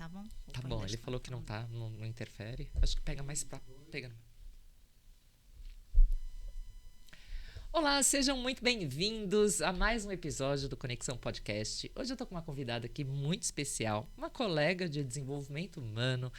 tá bom? Tá bom, ele falou que não tá, não interfere. Acho que pega mais pra... Pega. Olá, sejam muito bem-vindos a mais um episódio do Conexão Podcast. Hoje eu tô com uma convidada aqui muito especial, uma colega de desenvolvimento humano,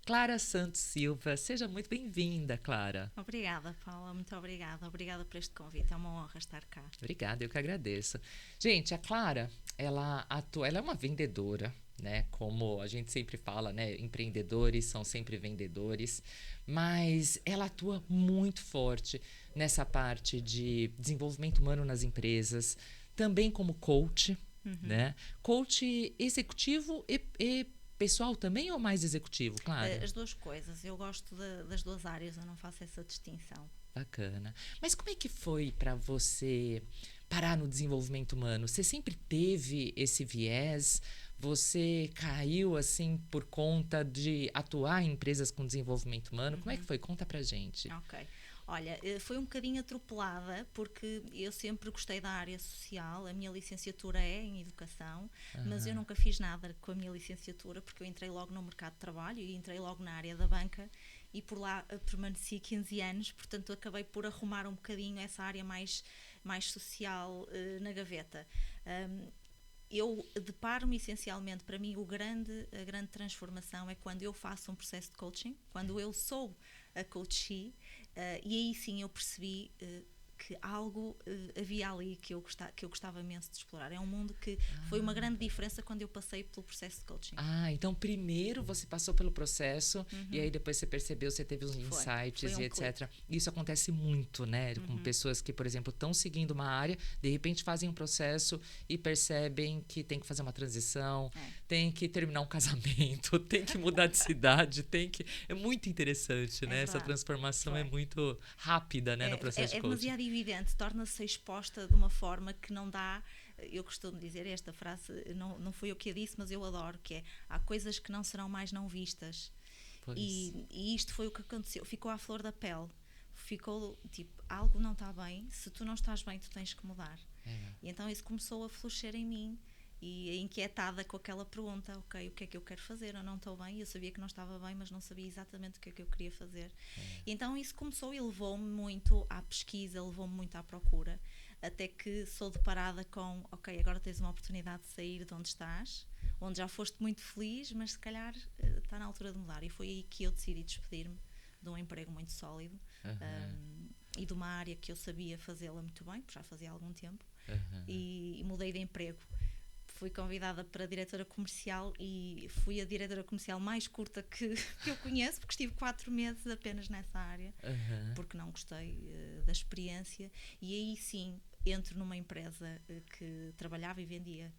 Clara Santos Silva. Seja muito bem-vinda, Clara. Obrigada, Paula, muito obrigada. Obrigada por este convite, é uma honra estar cá. Obrigada, eu que agradeço. Gente, a Clara, ela é uma vendedora, né? Como a gente sempre fala, né? Empreendedores são sempre vendedores, mas ela atua muito forte nessa parte de desenvolvimento humano nas empresas, também como coach, né? Coach executivo e pessoal também ou mais executivo, claro? As duas coisas, eu gosto das duas áreas, eu não faço essa distinção. Bacana. Mas como é que foi para você parar no desenvolvimento humano? Você sempre teve esse viés? Você caiu assim por conta de atuar em empresas com desenvolvimento humano? Como é que foi? Conta pra gente. Ok. Olha, foi um bocadinho atropelada, porque eu sempre gostei da área social, a minha licenciatura é em educação, mas eu nunca fiz nada com a minha licenciatura, porque eu entrei logo no mercado de trabalho e entrei logo na área da banca e por lá permaneci 15 anos, portanto acabei por arrumar um bocadinho essa área mais social na gaveta. Eu deparo-me essencialmente, para mim a grande transformação é quando eu faço um processo de coaching, quando eu sou a coachee, e aí sim eu percebi que algo havia ali que eu gostava imenso de explorar. É um mundo que foi uma grande diferença quando eu passei pelo processo de coaching. Então primeiro você passou pelo processo e aí depois você percebeu, você teve uns insights e etc. Clique. Isso acontece muito, né? Com pessoas que, por exemplo, estão seguindo uma área, de repente fazem um processo e percebem que tem que fazer uma transição, tem que terminar um casamento, tem que mudar de cidade, É muito interessante, né? Essa transformação é muito rápida, né? No processo de coaching. Demasiado evidente, torna-se exposta de uma forma que não dá. Eu costumo dizer esta frase, não foi eu que a disse, mas eu adoro, que é: há coisas que não serão mais não vistas. E isto foi o que aconteceu, ficou à flor da pele, ficou tipo, algo não está bem, se tu não estás bem tu tens que mudar. E então isso começou a florescer em mim, e inquietada com aquela pergunta: ok, o que é que eu quero fazer? Eu não estou bem, eu sabia que não estava bem, mas não sabia exatamente o que é que eu queria fazer. E então isso começou e levou-me muito à pesquisa, levou-me muito à procura, até que sou deparada com: ok, agora tens uma oportunidade de sair de onde estás, onde já foste muito feliz, mas se calhar está na altura de mudar. E foi aí que eu decidi despedir-me de um emprego muito sólido, e de uma área que eu sabia fazê-la muito bem, porque já fazia há algum tempo, e mudei de emprego. Fui convidada para a diretora comercial e fui a diretora comercial mais curta que eu conheço, porque estive 4 meses apenas nessa área, porque não gostei da experiência. E aí sim entro numa empresa que trabalhava e vendia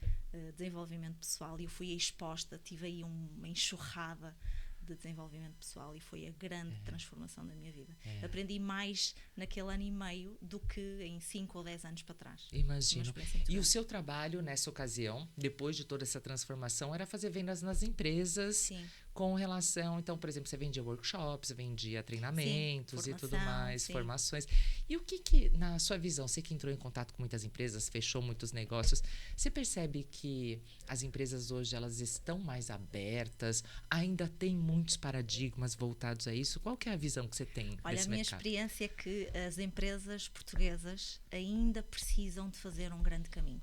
desenvolvimento pessoal, e eu fui exposta, tive aí uma enxurrada de desenvolvimento pessoal e foi a grande transformação da minha vida. Aprendi mais naquele ano e meio do que em 5 ou 10 anos para trás. Imagino. E o seu trabalho nessa ocasião, depois de toda essa transformação, era fazer vendas nas empresas. Sim. Com relação, então, por exemplo, você vendia workshops, vendia treinamentos, sim, e tudo mais, sim, formações. E o que, na sua visão, você que entrou em contato com muitas empresas, fechou muitos negócios, você percebe que as empresas hoje, elas estão mais abertas, ainda tem muitos paradigmas voltados a isso? Qual que é a visão que você tem nesse mercado? Olha, a minha experiência é que as empresas portuguesas ainda precisam de fazer um grande caminho.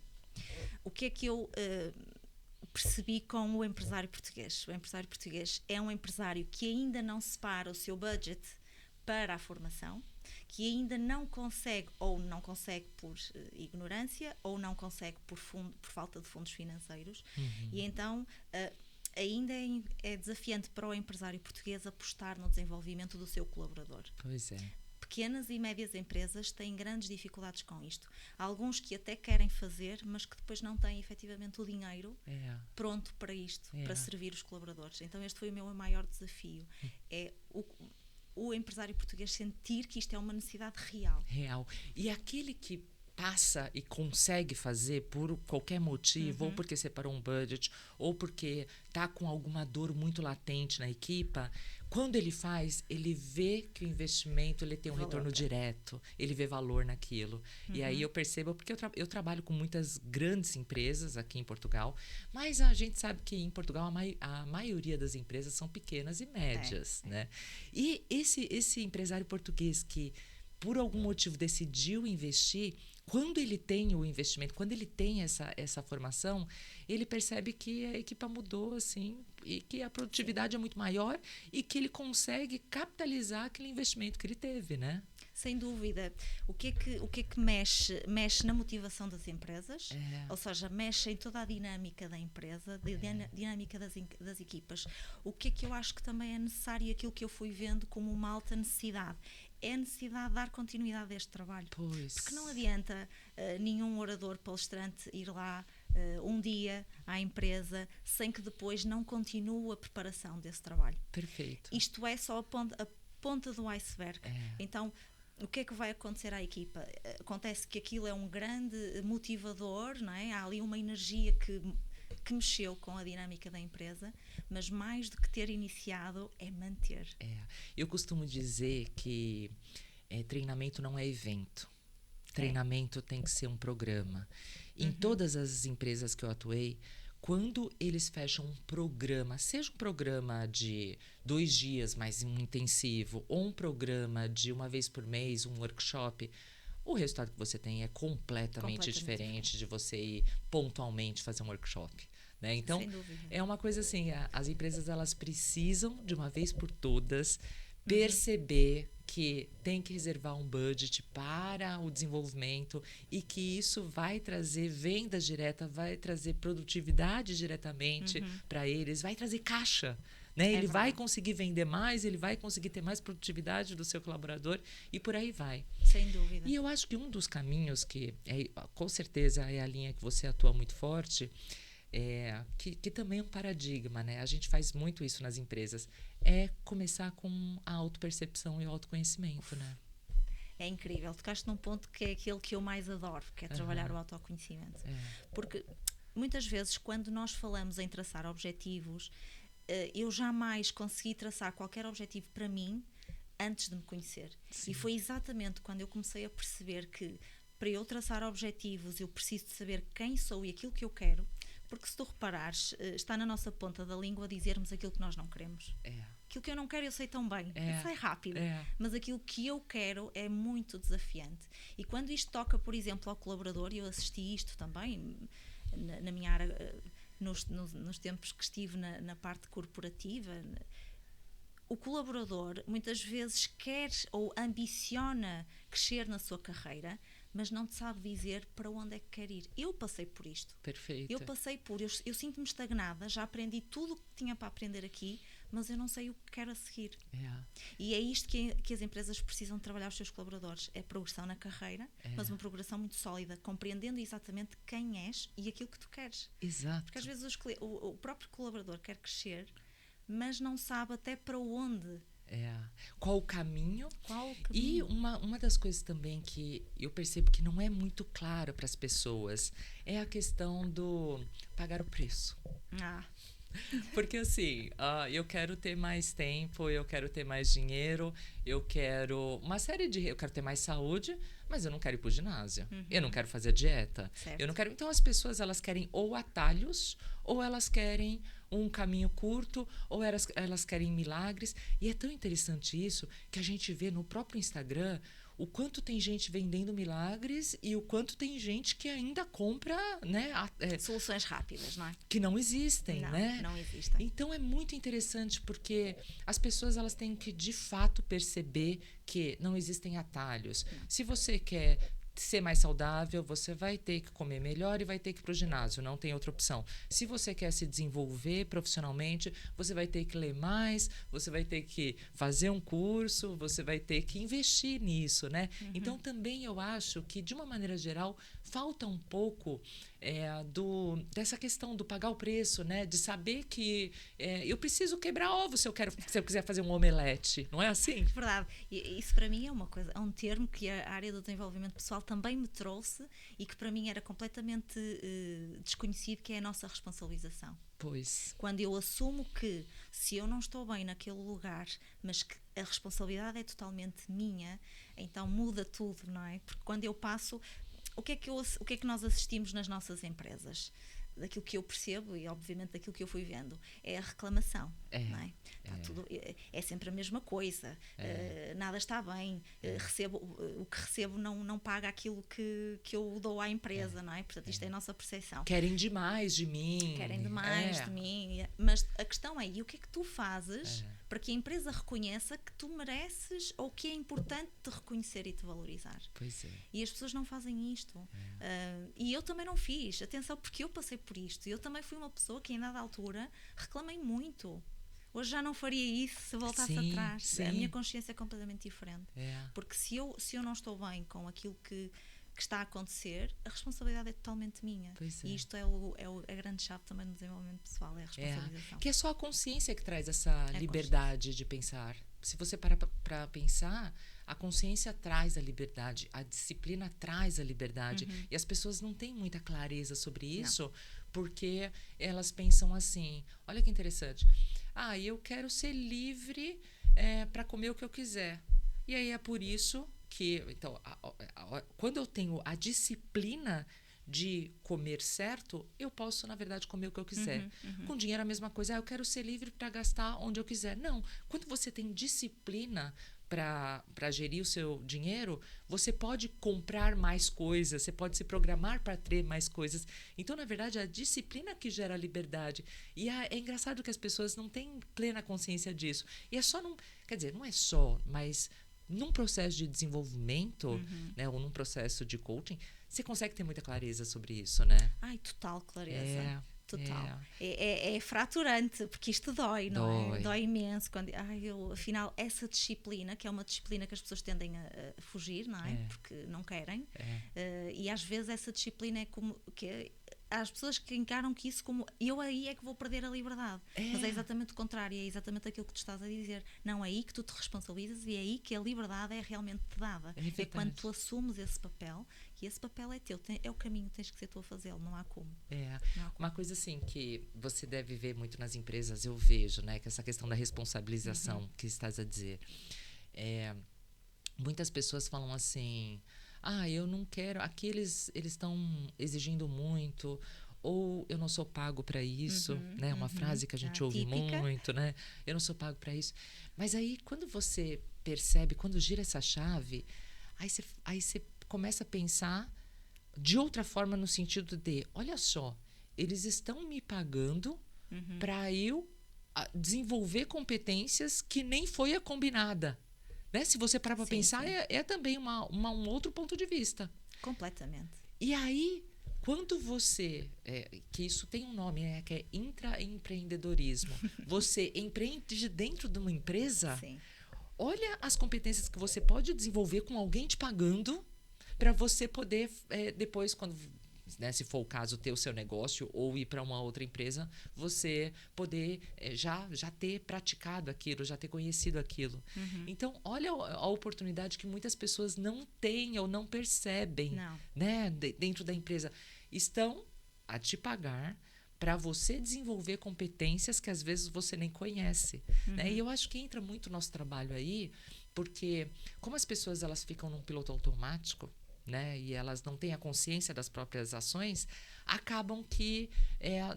O que é que eu percebi com o empresário português? O empresário português é um empresário que ainda não separa o seu budget para a formação, que ainda não consegue, ou não consegue por ignorância, ou não consegue por falta de fundos financeiros, e então ainda é desafiante para o empresário português apostar no desenvolvimento do seu colaborador. Pois é. Pequenas e médias empresas têm grandes dificuldades com isto. Há alguns que até querem fazer, mas que depois não têm efetivamente o dinheiro pronto para isto, para servir os colaboradores. Então este foi o meu maior desafio. É o empresário português sentir que isto é uma necessidade real. Real. E aquele que passa e consegue fazer por qualquer motivo, ou porque separou um budget, ou porque tá com alguma dor muito latente na equipa, quando ele faz, ele vê que o investimento ele tem um retorno direto, ele vê valor naquilo. E aí eu percebo, porque eu trabalho com muitas grandes empresas aqui em Portugal, mas a gente sabe que em Portugal a maioria das empresas são pequenas e médias, né? E esse empresário português que por algum motivo decidiu investir, quando ele tem o investimento, quando ele tem essa formação, ele percebe que a equipa mudou, assim, e que a produtividade é muito maior e que ele consegue capitalizar aquele investimento que ele teve, né? Sem dúvida. O que é que mexe? Mexe na motivação das empresas, ou seja, mexe em toda a dinâmica da empresa, dinâmica das equipas. O que é que eu acho que também é necessário, aquilo que eu fui vendo como uma alta necessidade, é a necessidade de dar continuidade a este trabalho. Pois. Porque não adianta nenhum orador palestrante ir lá um dia à empresa sem que depois não continue a preparação desse trabalho. Perfeito. Isto é só a ponta do iceberg. Então, o que é que vai acontecer à equipa? Acontece que aquilo é um grande motivador, não é? Há ali uma energia que mexeu com a dinâmica da empresa, mas mais do que ter iniciado é manter. Eu costumo dizer que treinamento não é evento. Treinamento tem que ser um programa. Em todas as empresas que eu atuei, quando eles fecham um programa, seja um programa de 2 dias mais um intensivo, ou um programa de 1 vez por mês, um workshop, o resultado que você tem é completamente diferente de você ir pontualmente fazer um workshop. Né? Então, é uma coisa assim, as empresas elas precisam, de uma vez por todas, perceber que tem que reservar um budget para o desenvolvimento e que isso vai trazer vendas diretas, vai trazer produtividade diretamente para eles, vai trazer caixa. Né? Ele vai conseguir vender mais, ele vai conseguir ter mais produtividade do seu colaborador e por aí vai. Sem dúvida. E eu acho que um dos caminhos que, com certeza, é a linha que você atua muito forte, que também é um paradigma, né? A gente faz muito isso nas empresas, é começar com a autopercepção e o autoconhecimento, né? É incrível, tocaste num ponto que é aquele que eu mais adoro, que é trabalhar o autoconhecimento. Porque muitas vezes quando nós falamos em traçar objetivos, eu jamais consegui traçar qualquer objetivo para mim antes de me conhecer. Sim. E foi exatamente quando eu comecei a perceber que para eu traçar objetivos eu preciso de saber quem sou e aquilo que eu quero. Porque se tu reparares, está na nossa ponta da língua dizermos aquilo que nós não queremos. Aquilo que eu não quero eu sei tão bem. Isso é rápido. Mas aquilo que eu quero é muito desafiante. E quando isto toca, por exemplo, ao colaborador, e eu assisti isto também na minha área, nos tempos que estive na parte corporativa, o colaborador muitas vezes quer ou ambiciona crescer na sua carreira, mas não te sabe dizer para onde é que quer ir. Eu passei por isto. Perfeito. Eu sinto-me estagnada, já aprendi tudo o que tinha para aprender aqui, mas eu não sei o que quero a seguir. E é isto que as empresas precisam de trabalhar os seus colaboradores. É progressão na carreira, mas uma progressão muito sólida, compreendendo exatamente quem és e aquilo que tu queres. Exato. Porque às vezes o próprio colaborador quer crescer, mas não sabe até para onde. Qual o caminho? E uma das coisas também que eu percebo que não é muito claro para as pessoas é a questão do pagar o preço. Porque assim, eu quero ter mais tempo, eu quero ter mais dinheiro, eu quero ter mais saúde, mas eu não quero ir pro ginásio. Eu não quero fazer dieta. Certo. Eu não quero. Então as pessoas elas querem ou atalhos, ou elas querem um caminho curto, ou elas querem milagres. E é tão interessante isso que a gente vê no próprio Instagram o quanto tem gente vendendo milagres e o quanto tem gente que ainda compra, né, soluções rápidas, não é? Que não existem, né? Não existem. Então é muito interessante porque as pessoas elas têm que de fato perceber que não existem atalhos. Se você quer ser mais saudável, você vai ter que comer melhor e vai ter que ir para o ginásio, não tem outra opção. Se você quer se desenvolver profissionalmente, você vai ter que ler mais, você vai ter que fazer um curso, você vai ter que investir nisso, né? Então também eu acho que, de uma maneira geral, falta um pouco dessa questão do pagar o preço, né? De saber que eu preciso quebrar ovo se eu quiser fazer um omelete. Não é assim? Verdade. E isso para mim é um termo que a área do desenvolvimento pessoal também me trouxe e que para mim era completamente desconhecido, que é a nossa responsabilização. Pois. Quando eu assumo que se eu não estou bem naquele lugar, mas que a responsabilidade é totalmente minha, então muda tudo, não é? Porque quando eu passo... O que é que nós assistimos nas nossas empresas? Daquilo que eu percebo e, obviamente, daquilo que eu fui vendo, é a reclamação. Não é? É sempre a mesma coisa. Nada está bem. O que recebo não paga aquilo que eu dou à empresa. Não é? Portanto, isto é a nossa percepção. Querem demais de mim. Querem demais de mim. Mas a questão é, e o que é que tu fazes para que a empresa reconheça que tu mereces ou que é importante te reconhecer e te valorizar? Pois é. E as pessoas não fazem isto. E eu também não fiz. Atenção, porque eu passei por isto. Eu também fui uma pessoa que, em dada altura, reclamei muito. Hoje já não faria isso se voltasse atrás. Sim. A minha consciência é completamente diferente. Porque se eu não estou bem com aquilo que está a acontecer, a responsabilidade é totalmente minha. E isto é a grande chave também no desenvolvimento pessoal, é a responsabilização. Que é só a consciência que traz essa liberdade de pensar. Se você parar para pensar, a consciência traz a liberdade, a disciplina traz a liberdade. E as pessoas não têm muita clareza sobre isso, porque elas pensam assim, olha que interessante, eu quero ser livre para comer o que eu quiser. E aí é por isso que, então, quando eu tenho a disciplina de comer certo, eu posso, na verdade, comer o que eu quiser. Com dinheiro é a mesma coisa. Eu quero ser livre para gastar onde eu quiser. Não. Quando você tem disciplina para gerir o seu dinheiro, você pode comprar mais coisas, você pode se programar para ter mais coisas. Então, na verdade, é a disciplina que gera a liberdade. E é engraçado que as pessoas não têm plena consciência disso. E é só quer dizer, não é só, mas num processo de desenvolvimento, né, ou num processo de coaching, você consegue ter muita clareza sobre isso, né? Total clareza. Total. É fraturante, porque isto dói, não é? Dói imenso. Afinal, essa disciplina, que é uma disciplina que as pessoas tendem a fugir, não é? Porque não querem. E às vezes essa disciplina é como... Há as pessoas que encaram que isso como eu aí é que vou perder a liberdade. Mas é exatamente o contrário, é exatamente aquilo que tu estás a dizer. Não, é aí que tu te responsabilizas e é aí que a liberdade é realmente te dada. É quando tu assumes esse papel, e esse papel é teu, é o caminho, tens que ser tu a fazê-lo, não há como. Uma coisa assim que você deve ver muito nas empresas, eu vejo, né, que essa questão da responsabilização que estás a dizer. Muitas pessoas falam assim... eu não quero, aqui eles estão exigindo muito, ou eu não sou pago para isso, né? Uma frase que a gente ouve típica. Muito, né? Eu não sou pago para isso. Mas aí, quando você percebe, quando gira essa chave, aí você começa a pensar de outra forma no sentido de, olha só, eles estão me pagando para eu desenvolver competências que nem foi a combinada. Né? Se você parar para pensar, é também um outro ponto de vista. Completamente. E aí, quando você... que isso tem um nome, né? Que é intraempreendedorismo. Você empreende dentro de uma empresa, olha as competências que você pode desenvolver com alguém te pagando para você poder, depois, quando... Né, se for o caso, ter o seu negócio ou ir para uma outra empresa, você poder já ter praticado aquilo, já ter conhecido aquilo. Então, olha a oportunidade que muitas pessoas não têm ou não percebem, né, dentro da empresa. Estão a te pagar para você desenvolver competências que às vezes você nem conhece. Né? E eu acho que entra muito o nosso trabalho aí, porque como as pessoas elas ficam num piloto automático, né, e elas não têm a consciência das próprias ações, acabam que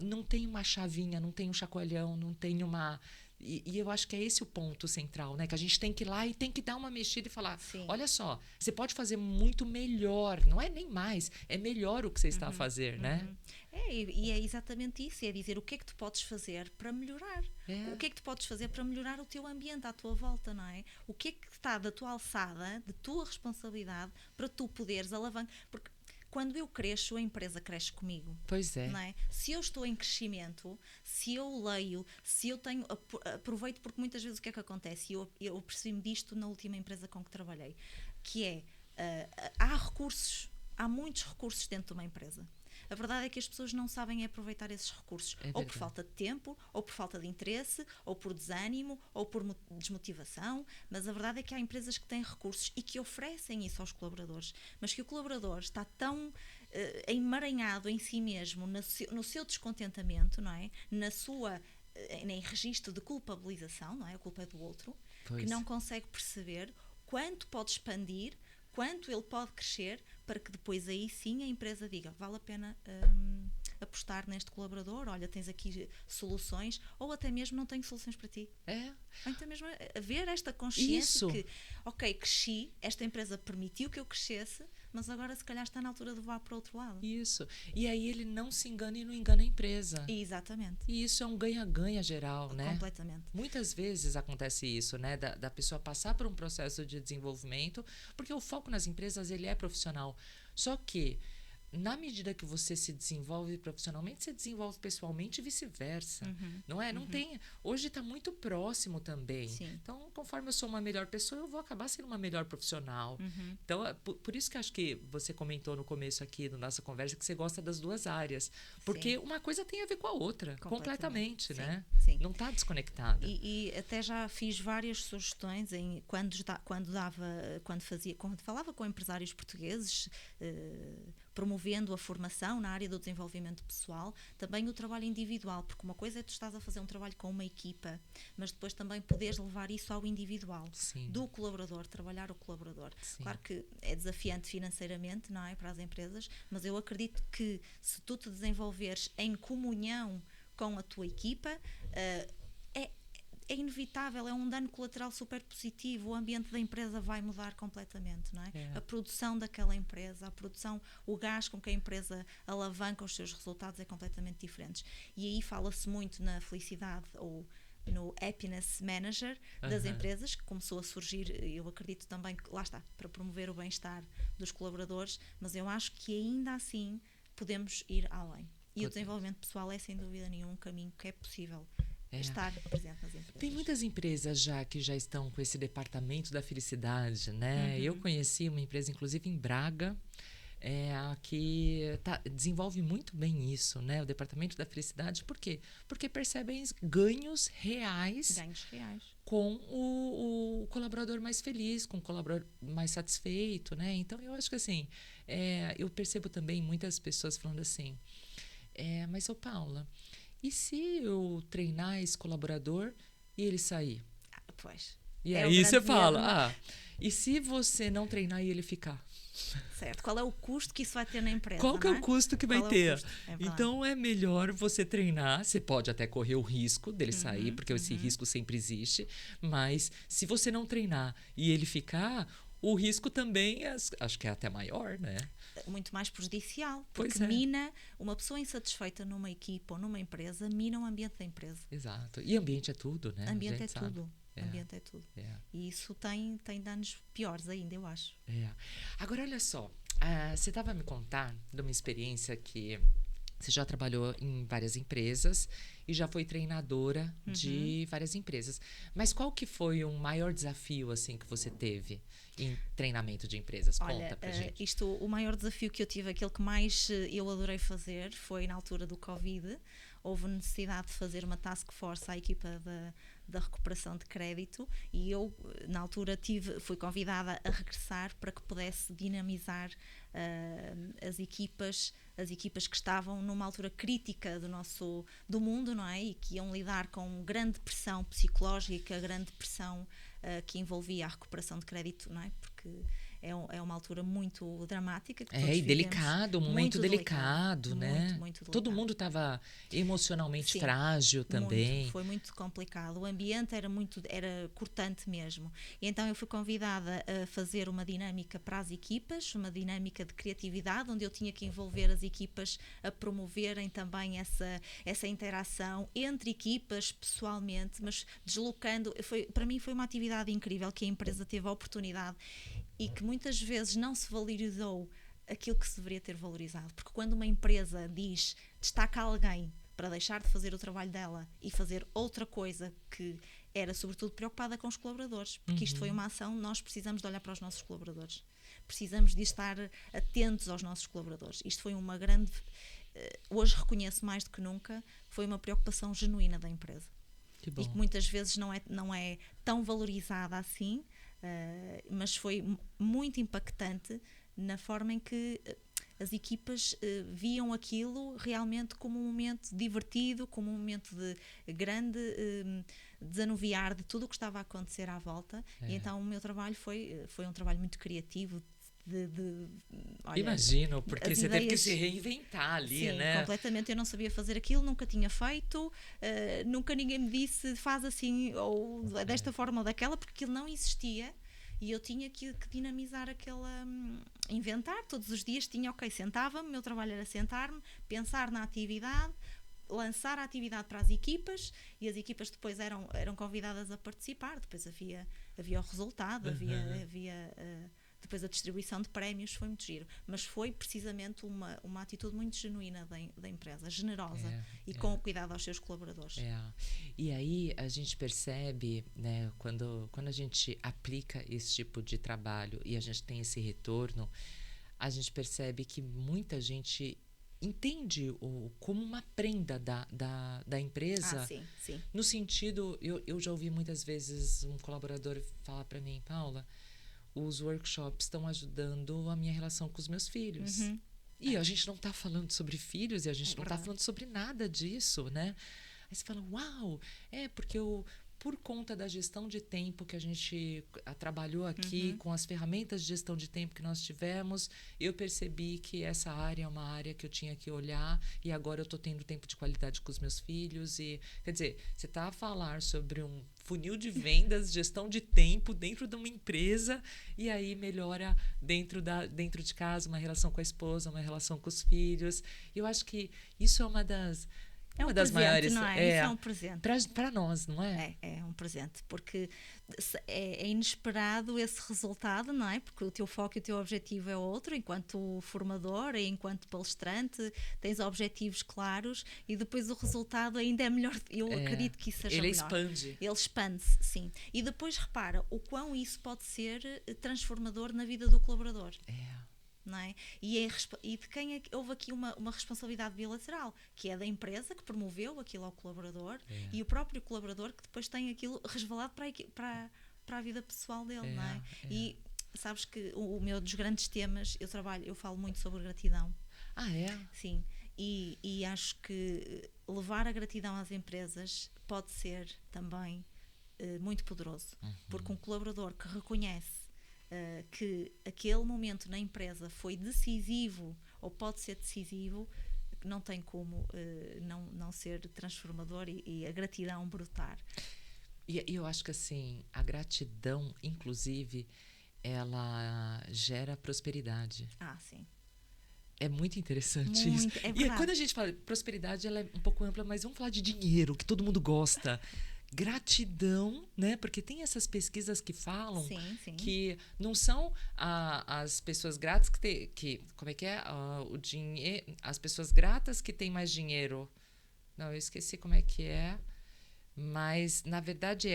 não tem uma chavinha, não tem um chacoalhão, não tem uma... E eu acho que é esse o ponto central, né? Que a gente tem que ir lá e tem que dar uma mexida e falar, olha só, você pode fazer muito melhor, não é nem mais, é melhor o que você está a fazer, né? E é exatamente isso, é dizer o que é que tu podes fazer para melhorar. O que é que tu podes fazer para melhorar o teu ambiente à tua volta, não é? O que é que está da tua alçada, de tua responsabilidade, para tu poderes alavancar. Porque quando eu cresço, a empresa cresce comigo. Pois é. Não é? Se eu estou em crescimento, se eu leio, se eu tenho... Aproveito, porque muitas vezes o que é que acontece? Eu percebi-me disto na última empresa com que trabalhei, que é, há há muitos recursos dentro de uma empresa. A verdade é que as pessoas não sabem aproveitar esses recursos, ou por falta de tempo, ou por falta de interesse, ou por desânimo, ou por desmotivação, mas a verdade é que há empresas que têm recursos e que oferecem isso aos colaboradores, mas que o colaborador está tão emaranhado em si mesmo, no seu descontentamento, não é? Em registro de culpabilização, não é? A culpa é do outro, que não consegue perceber quanto pode expandir, quanto ele pode crescer, para que depois aí sim a empresa diga, vale a pena apostar neste colaborador, olha, tens aqui soluções, ou até mesmo não tenho soluções para ti. Ou então mesmo haver esta consciência que, ok, cresci, esta empresa permitiu que eu crescesse, mas agora se calhar está na altura de voar para o outro lado. Isso. E aí ele não se engana e não engana a empresa. Exatamente. E isso é um ganha-ganha geral, né? Completamente. Muitas vezes acontece isso, né? Da pessoa passar por um processo de desenvolvimento, porque o foco nas empresas, ele é profissional. Só que, na medida que você se desenvolve profissionalmente, você desenvolve pessoalmente e vice-versa. Não é? Não tem... Hoje está muito próximo também. Sim. Então, conforme eu sou uma melhor pessoa, eu vou acabar sendo uma melhor profissional. Então, por isso que acho que você comentou no começo aqui da nossa conversa que você gosta das duas áreas. Porque uma coisa tem a ver com a outra. Completamente, né? Sim. Não está desconectada. E até já fiz várias sugestões quando falava com empresários portugueses, promovendo a formação na área do desenvolvimento pessoal, também o trabalho individual, porque uma coisa é tu estás a fazer um trabalho com uma equipa, mas depois também poderes levar isso ao individual, do colaborador, trabalhar o colaborador. Claro que é desafiante financeiramente, não é, para as empresas, mas eu acredito que se tu te desenvolveres em comunhão com a tua equipa, é inevitável, é um dano colateral super positivo, o ambiente da empresa vai mudar completamente, não é? A produção daquela empresa, o gás com que a empresa alavanca os seus resultados é completamente diferente. E aí fala-se muito na felicidade ou no happiness manager das empresas, que começou a surgir, eu acredito também que, lá está, para promover o bem-estar dos colaboradores, mas eu acho que ainda assim podemos ir além. E o desenvolvimento pessoal é sem dúvida nenhum um caminho que é possível estar presente nas empresas. Tem muitas empresas que já estão com esse departamento da felicidade, né? Eu conheci uma empresa, inclusive em Braga, que desenvolve muito bem isso, né? O departamento da felicidade. Por quê? Porque percebem ganhos reais com o colaborador mais feliz, com o colaborador mais satisfeito, né? Então, eu acho que assim, eu percebo também muitas pessoas falando assim, mas, ô Paula, e se eu treinar esse colaborador e ele sair? Pois. E aí você fala, e se você não treinar e ele ficar? Certo. Qual é o custo que isso vai ter na empresa? Qual que é o custo que vai ter? É então, é melhor você treinar. Você pode até correr o risco dele sair, porque esse risco sempre existe. Mas, se você não treinar e ele ficar, o risco também, acho que é até maior, né? Muito mais prejudicial, porque mina uma pessoa insatisfeita numa equipa ou numa empresa, mina o ambiente da empresa. Exato. E ambiente é tudo, né? Ambiente é tudo. Ambiente é tudo. E isso tem danos piores ainda, eu acho. Agora, olha só. Você estava a me contar de uma experiência que você já trabalhou em várias empresas e já foi treinadora de várias empresas. Mas qual que foi o maior desafio assim que você teve em treinamento de empresas? Conta pra gente. O maior desafio que eu tive, aquele que mais eu adorei fazer, foi na altura do Covid. Houve necessidade de fazer uma task force à equipa da recuperação de crédito e eu, na altura, fui convidada a regressar para que pudesse dinamizar as equipas que estavam numa altura crítica do mundo, não é? E que iam lidar com grande pressão psicológica, grande pressão que envolvia a recuperação de crédito, não é? Porque é uma altura muito dramática. Que e delicado, um momento delicado, né? Muito delicado. Todo mundo estava emocionalmente frágil também. Foi muito complicado. O ambiente era cortante mesmo. E então eu fui convidada a fazer uma dinâmica para as equipas, uma dinâmica de criatividade, onde eu tinha que envolver as equipas a promoverem também essa interação entre equipas, pessoalmente, mas deslocando. Para mim foi uma atividade incrível que a empresa teve a oportunidade e que muitas vezes não se valorizou aquilo que se deveria ter valorizado. Porque quando uma empresa destaca alguém para deixar de fazer o trabalho dela e fazer outra coisa que era sobretudo preocupada com os colaboradores, porque isto foi uma ação, nós precisamos de olhar para os nossos colaboradores, precisamos de estar atentos aos nossos colaboradores. Isto foi uma grande, hoje reconheço mais do que nunca, foi uma preocupação genuína da empresa. Que bom. E que muitas vezes não é tão valorizada assim, mas foi muito impactante na forma em que as equipas viam aquilo realmente como um momento divertido, como um momento de grande desanuviar de tudo o que estava a acontecer à volta. E então o meu trabalho foi um trabalho muito criativo. Olha, imagino, porque você teve que se reinventar ali, sim, né? Completamente. Eu não sabia fazer aquilo, nunca tinha feito, nunca ninguém me disse faz assim, ou desta forma ou daquela, porque aquilo não existia. E eu tinha que dinamizar aquela... inventar todos os dias, sentava-me, o meu trabalho era sentar-me, pensar na atividade, lançar a atividade para as equipas, e as equipas depois eram convidadas a participar, depois havia o resultado, havia depois a distribuição de prémios, foi muito giro. Mas foi precisamente uma atitude muito genuína da empresa, generosa e com cuidado aos seus colaboradores. E aí a gente percebe, né, quando a gente aplica esse tipo de trabalho e a gente tem esse retorno, a gente percebe que muita gente entende como uma prenda da empresa. Sim, sim. No sentido, eu já ouvi muitas vezes um colaborador falar para mim, Paula, os workshops estão ajudando a minha relação com os meus filhos. E a gente não está falando sobre filhos e a gente não está falando sobre nada disso, né? Aí você fala, uau, porque por conta da gestão de tempo que a gente trabalhou aqui, com as ferramentas de gestão de tempo que nós tivemos, eu percebi que essa área é uma área que eu tinha que olhar e agora eu estou tendo tempo de qualidade com os meus filhos. E, quer dizer, você está a falar sobre um funil de vendas, gestão de tempo dentro de uma empresa e aí melhora dentro de casa, uma relação com a esposa, uma relação com os filhos. Eu acho que isso é uma das... É um das presente, maiores, não é? Isso é um presente. Para nós, não é? É um presente, porque é inesperado esse resultado, não é? Porque o teu foco e o teu objetivo é outro, enquanto formador e enquanto palestrante, tens objetivos claros e depois o resultado ainda é melhor. Eu acredito que isso seja melhor. Ele expande-se, sim. E depois repara o quão isso pode ser transformador na vida do colaborador. Não é? E de quem é que houve aqui uma responsabilidade bilateral, que é da empresa que promoveu aquilo ao colaborador e o próprio colaborador que depois tem aquilo resvalado para a vida pessoal dele, não é? E sabes que o meu dos grandes temas, eu falo muito sobre gratidão. Sim, e acho que levar a gratidão às empresas pode ser também muito poderoso, porque um colaborador que reconhece que aquele momento na empresa foi decisivo ou pode ser decisivo, não tem como não ser transformador e a gratidão brotar. E eu acho que assim, a gratidão, inclusive, ela gera prosperidade. Sim. É muito interessante isso. E quando a gente fala prosperidade, ela é um pouco ampla, mas vamos falar de dinheiro, que todo mundo gosta. Gratidão, né? Porque tem essas pesquisas que falam que não são as pessoas gratas como é que é? O dinheiro, as pessoas gratas que têm mais dinheiro. Não, eu esqueci como é que é. Mas, na verdade,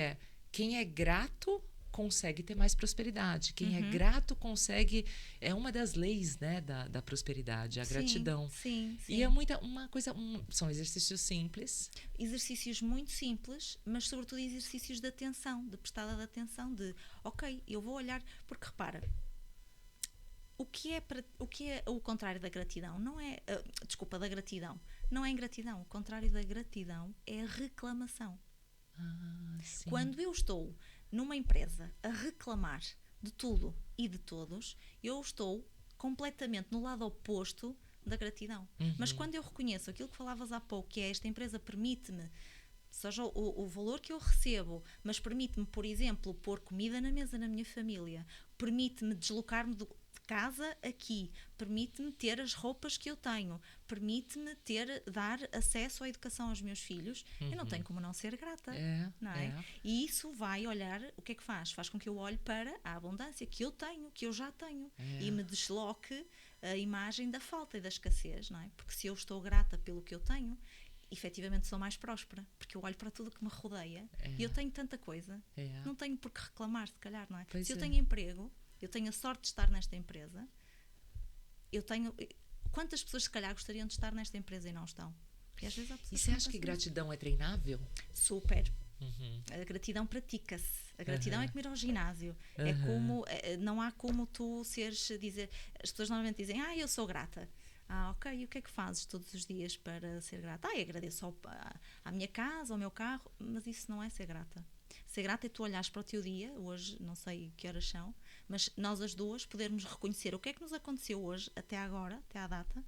quem é grato consegue ter mais prosperidade. Quem é grato consegue... É uma das leis, né, da prosperidade, a gratidão. Sim. E é uma coisa... são exercícios simples. Exercícios muito simples, mas sobretudo exercícios de atenção, de prestada de atenção, de ok, eu vou olhar... Porque repara, o que é o contrário da gratidão? Não é... da gratidão. Não é ingratidão. O contrário da gratidão é a reclamação. Quando eu estou numa empresa a reclamar de tudo e de todos, eu estou completamente no lado oposto da gratidão. Mas quando eu reconheço aquilo que falavas há pouco, que é esta empresa permite-me, seja o valor que eu recebo, mas permite-me, por exemplo, pôr comida na mesa na minha família, permite-me deslocar-me de casa aqui, permite-me ter as roupas que eu tenho, permite-me dar acesso à educação aos meus filhos, eu não tenho como não ser grata, não é? E isso vai olhar, o que é que faz? Faz com que eu olhe para a abundância que eu tenho, que eu já tenho, e me desloque a imagem da falta e da escassez, não é? Porque se eu estou grata pelo que eu tenho, efetivamente sou mais próspera, porque eu olho para tudo que me rodeia e eu tenho tanta coisa, não tenho por que reclamar, se calhar, não é? Se eu tenho emprego, eu tenho a sorte de estar nesta empresa, eu tenho... Quantas pessoas, se calhar, gostariam de estar nesta empresa e não estão? E às vezes há pessoas você acha que gratidão é treinável? Super. A gratidão pratica-se. A gratidão é como ir ao ginásio. É como... não há como tu dizer... As pessoas normalmente dizem, eu sou grata. Ok, e o que é que fazes todos os dias para ser grata? Agradeço à minha casa, ao meu carro, mas isso não é ser grata. Ser grata é tu olhares para o teu dia, hoje, não sei que horas são, mas nós as duas podermos reconhecer o que é que nos aconteceu hoje, até agora, até à data,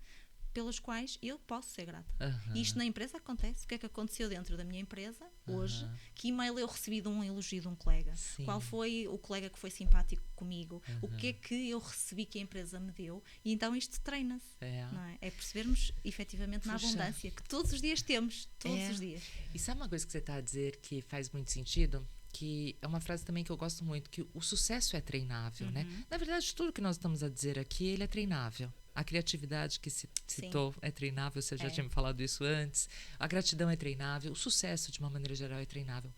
pelas quais eu posso ser grata. E isto na empresa acontece. O que é que aconteceu dentro da minha empresa hoje? Que e-mail eu recebi de um elogio de um colega? Sim. Qual foi o colega que foi simpático comigo? O que é que eu recebi que a empresa me deu? E então isto treina-se. Não é? É percebermos efetivamente na abundância que todos os dias temos. Todos os dias. E sabe uma coisa que você está a dizer que faz muito sentido? Que é uma frase também que eu gosto muito, que o sucesso é treinável, né? Na verdade, tudo que nós estamos a dizer aqui, ele é treinável. A criatividade que se citou é treinável, você já tinha me falado isso antes. A gratidão é treinável, o sucesso, de uma maneira geral, é treinável.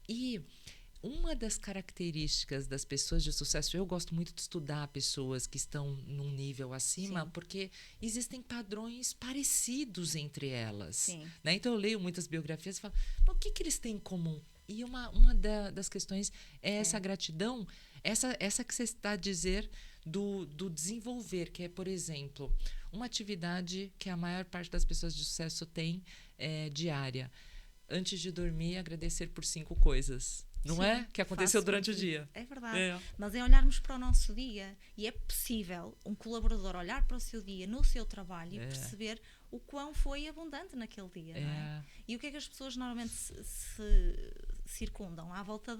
E uma das características das pessoas de sucesso, eu gosto muito de estudar pessoas que estão num nível acima, porque existem padrões parecidos entre elas. Né? Então, eu leio muitas biografias e falo, o que eles têm em comum? E uma das questões é essa gratidão, essa que você está a dizer do desenvolver, que é, por exemplo, uma atividade que a maior parte das pessoas de sucesso tem diária. Antes de dormir, agradecer por 5 coisas. Não é? Que aconteceu durante o dia. É verdade. Mas é olharmos para o nosso dia. E é possível um colaborador olhar para o seu dia, no seu trabalho, e perceber o quão foi abundante naquele dia. Não é? E o que é que as pessoas normalmente se circundam? À volta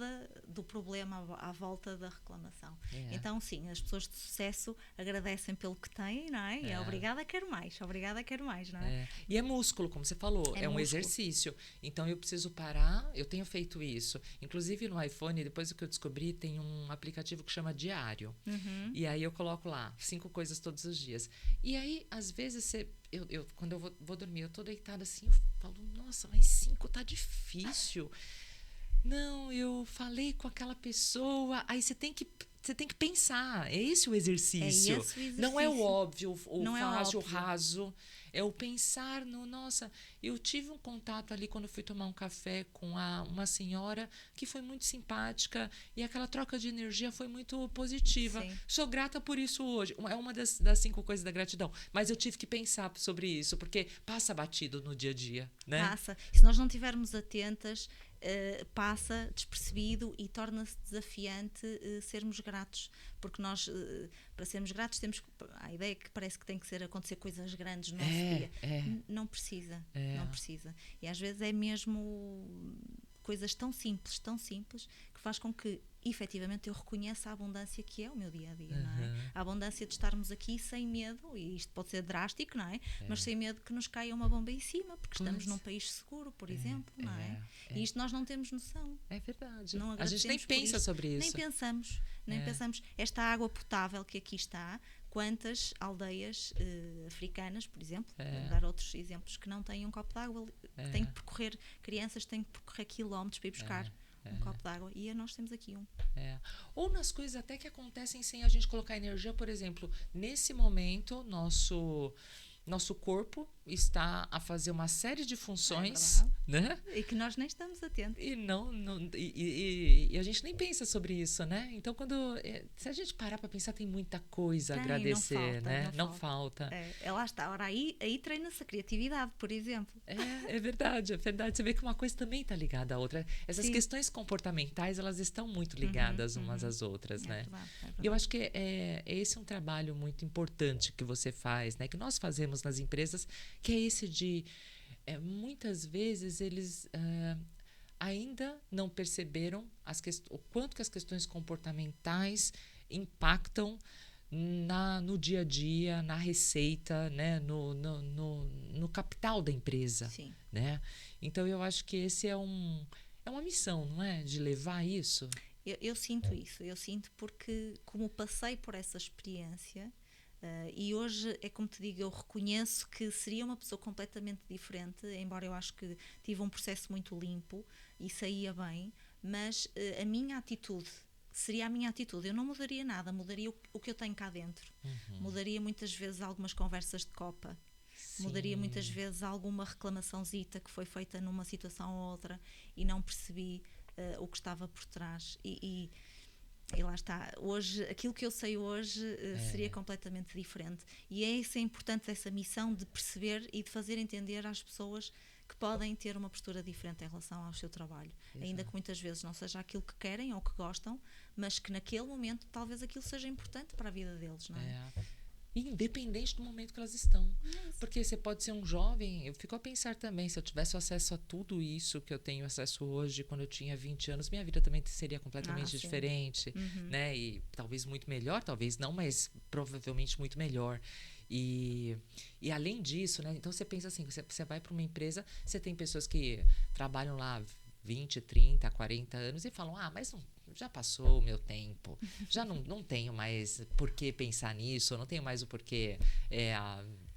do problema, à volta da reclamação. Então, sim, as pessoas de sucesso agradecem pelo que têm, não é? E obrigada, quero mais. Obrigada, quero mais, não é? E é músculo, como você falou. É um exercício. Então, eu preciso parar. Eu tenho feito isso. Inclusive, no iPhone, depois do que eu descobri, tem um aplicativo que chama Diário. E aí, eu coloco lá 5 coisas todos os dias. E aí, às vezes, quando eu vou dormir, eu tô deitada assim, eu falo, nossa, mas 5 tá difícil. Não, eu falei com aquela pessoa. Aí você tem que pensar. É esse o exercício. Não é o óbvio, o fácil, o raso. É o pensar no... Nossa, eu tive um contato ali quando fui tomar um café com uma senhora que foi muito simpática e aquela troca de energia foi muito positiva. Sou grata por isso hoje. É uma das 5 coisas da gratidão. Mas eu tive que pensar sobre isso, porque passa batido no dia a dia. Né? Passa. Se nós não estivermos atentas... passa despercebido e torna-se desafiante sermos gratos, porque nós para sermos gratos temos a ideia que parece que tem que acontecer coisas grandes no nosso dia. Não precisa, não precisa, e às vezes é mesmo coisas tão simples que faz com que efetivamente eu reconheça a abundância que é o meu dia-a-dia, não é? A abundância de estarmos aqui sem medo, e isto pode ser drástico, não é? Mas sem medo que nos caia uma bomba em cima, porque estamos num país seguro, por exemplo, não é? E isto nós não temos noção. É verdade. Não a gente nem pensa sobre isso. Nem pensamos. Esta água potável que aqui está, quantas aldeias africanas, por exemplo, vou dar outros exemplos, que não têm um copo de água, que têm que percorrer, crianças têm que percorrer quilómetros para ir buscar um copo de água, e nós temos aqui um. Ou nas coisas até que acontecem sem a gente colocar energia, por exemplo, nesse momento, nosso corpo está a fazer uma série de funções, né? E que nós nem estamos atentos. E a gente nem pensa sobre isso, né? Então, se a gente parar para pensar, tem muita coisa a agradecer, né? Não falta. Lá está. Ora, aí treina-se a criatividade, por exemplo. É verdade. Você vê que uma coisa também está ligada à outra. Essas questões comportamentais, elas estão muito ligadas umas às outras, né? Verdade. E eu acho que esse é um trabalho muito importante que você faz, né? Que nós fazemos nas empresas, que é esse de muitas vezes eles ainda não perceberam o quanto que as questões comportamentais impactam no dia a dia, na receita, né? no capital da empresa. Sim. Né? Então eu acho que esse é uma missão, não é? De levar isso. Eu sinto isso, porque como passei por essa experiência, E hoje, é como te digo, eu reconheço que seria uma pessoa completamente diferente, embora eu acho que tive um processo muito limpo e saía bem, mas a minha atitude seria a minha atitude. Eu não mudaria nada, mudaria o que eu tenho cá dentro. Mudaria muitas vezes algumas conversas de copa. Sim. Mudaria muitas vezes alguma reclamaçãozita que foi feita numa situação ou outra e não percebi o que estava por trás. E lá está. Hoje, aquilo que eu sei hoje seria completamente diferente. E é importante essa missão de perceber e de fazer entender às pessoas que podem ter uma postura diferente em relação ao seu trabalho. Exato. Ainda que muitas vezes não seja aquilo que querem ou que gostam, mas que naquele momento talvez aquilo seja importante para a vida deles, não é? Independente do momento que elas estão. Porque você pode ser um jovem, eu fico a pensar também, se eu tivesse acesso a tudo isso que eu tenho acesso hoje, quando eu tinha 20 anos, minha vida também seria completamente diferente, né? E talvez muito melhor, talvez não, mas provavelmente muito melhor. E além disso, né? Então você pensa assim, você vai para uma empresa, você tem pessoas que trabalham lá 20, 30, 40 anos e falam, mas não, já passou o meu tempo, já não tenho mais por que pensar nisso, não tenho mais o porquê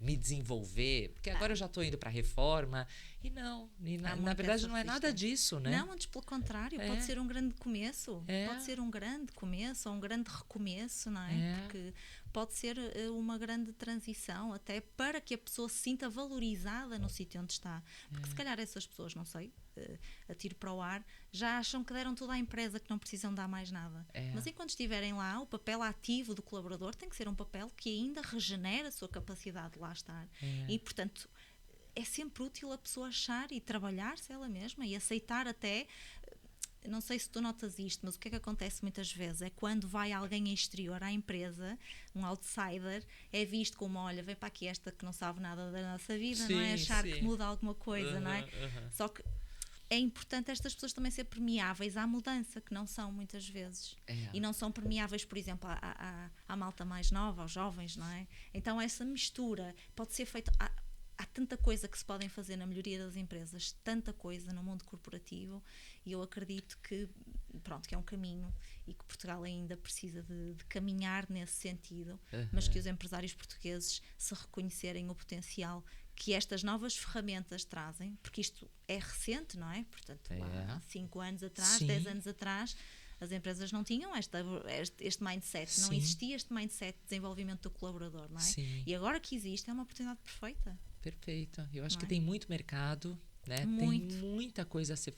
me desenvolver, porque agora eu já estou indo para a reforma. E não, na verdade não é nada disso, né? Não, antes pelo contrário, pode ser um grande começo, pode ser um grande começo ou um grande recomeço, não é? Porque pode ser uma grande transição até para que a pessoa se sinta valorizada no sítio onde está. Porque se calhar essas pessoas, não sei, a tiro para o ar, já acham que deram tudo à empresa, que não precisam dar mais nada. Mas enquanto estiverem lá, o papel ativo do colaborador tem que ser um papel que ainda regenera a sua capacidade de lá estar. E, portanto, é sempre útil a pessoa achar e trabalhar-se ela mesma e aceitar até... Não sei se tu notas isto, mas o que é que acontece muitas vezes é quando vai alguém exterior à empresa, um outsider, é visto como, olha, vem para aqui esta que não sabe nada da nossa vida, não é? Achar que muda alguma coisa, não é? Só que é importante estas pessoas também ser permeáveis à mudança, que não são muitas vezes. E não são permeáveis, por exemplo, à malta mais nova, aos jovens, não é? Então essa mistura pode ser feita... Há tanta coisa que se podem fazer na melhoria das empresas, tanta coisa no mundo corporativo, e eu acredito que, que é um caminho e que Portugal ainda precisa de caminhar nesse sentido, mas que os empresários portugueses se reconhecerem o potencial que estas novas ferramentas trazem, porque isto é recente, não é? Portanto, há 5 anos atrás, 10 anos atrás, as empresas não tinham este mindset, não existia este mindset de desenvolvimento do colaborador, não é? E agora que existe, é uma oportunidade perfeita. Perfeito. Eu acho que tem muito mercado, né? Muito. Tem muita coisa a ser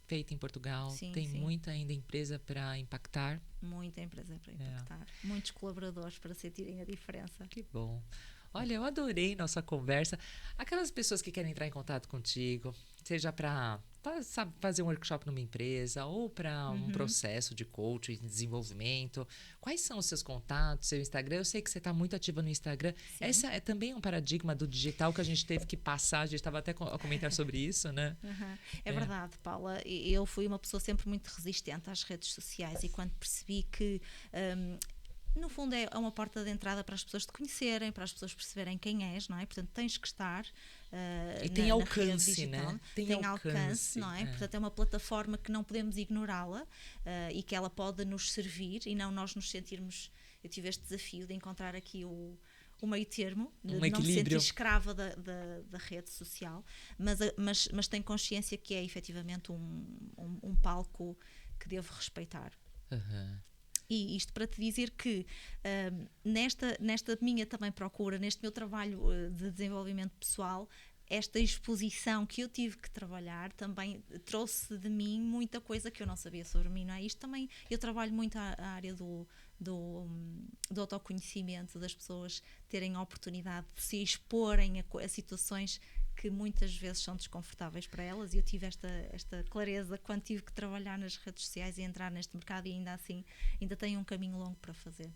feita em Portugal. Tem muita ainda empresa para impactar. Muita empresa para impactar. Muitos colaboradores para sentirem a diferença. Que bom. Olha, eu adorei nossa conversa. Aquelas pessoas que querem entrar em contato contigo, seja para fazer um workshop numa empresa ou para um processo de coaching, de desenvolvimento, quais são os seus contatos, seu Instagram? Eu sei que você está muito ativa no Instagram. Essa é também um paradigma do digital que a gente teve que passar. A gente estava até a comentar sobre isso, né? É verdade, Paula. Eu fui uma pessoa sempre muito resistente às redes sociais e quando percebi que... no fundo é uma porta de entrada para as pessoas te conhecerem, para as pessoas perceberem quem és, não é? Portanto, tens que estar e tem alcance, né? Tem alcance, não é? Portanto, é uma plataforma que não podemos ignorá-la e que ela pode nos servir e não nós nos sentirmos... Eu tive este desafio de encontrar aqui o meio termo, de não me sentir escrava da rede social, mas tenho consciência que é efetivamente um palco que devo respeitar. E isto para te dizer que nesta minha também procura, neste meu trabalho de desenvolvimento pessoal, esta exposição que eu tive que trabalhar também trouxe de mim muita coisa que eu não sabia sobre mim, não é? Isto também, eu trabalho muito a área do autoconhecimento, das pessoas terem a oportunidade de se exporem a situações que muitas vezes são desconfortáveis para elas, e eu tive esta clareza quando tive que trabalhar nas redes sociais e entrar neste mercado, e ainda assim ainda tenho um caminho longo para fazer.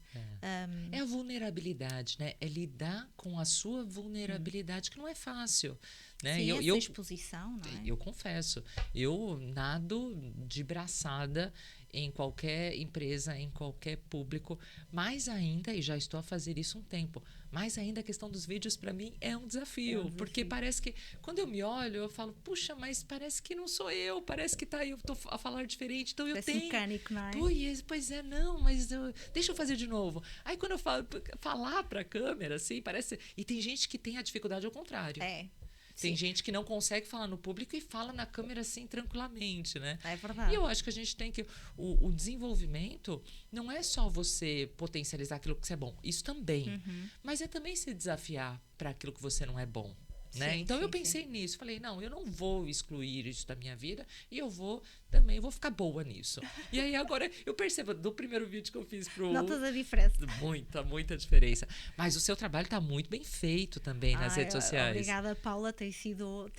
É a vulnerabilidade, né? É lidar com a sua vulnerabilidade, que não é fácil, né? Sim, E essa exposição, não é? Eu confesso, eu nado de braçada em qualquer empresa, em qualquer público, mais ainda, e já estou a fazer isso um tempo, mais ainda a questão dos vídeos para mim é um desafio, porque parece que quando eu me olho, eu falo, puxa, mas parece que não sou eu, parece que eu tô a falar diferente, então eu tenho... mecânico, não é? Pois é, não, mas deixa eu fazer de novo. Aí quando eu falar para a câmera, assim, parece... E tem gente que tem a dificuldade ao contrário. Tem gente que não consegue falar no público e fala na câmera assim tranquilamente, né? É verdade. E eu acho que a gente tem que... O desenvolvimento não é só você potencializar aquilo que você é bom. Isso também. Mas é também se desafiar para aquilo que você não é bom. Né? Então eu pensei nisso, falei, não, eu não vou excluir isso da minha vida e eu vou ficar boa nisso. E aí agora eu percebo, do primeiro vídeo que eu fiz pro... Notas a diferença. Muita diferença. Mas o seu trabalho está muito bem feito também nas redes sociais. Obrigada, Paula, tem sido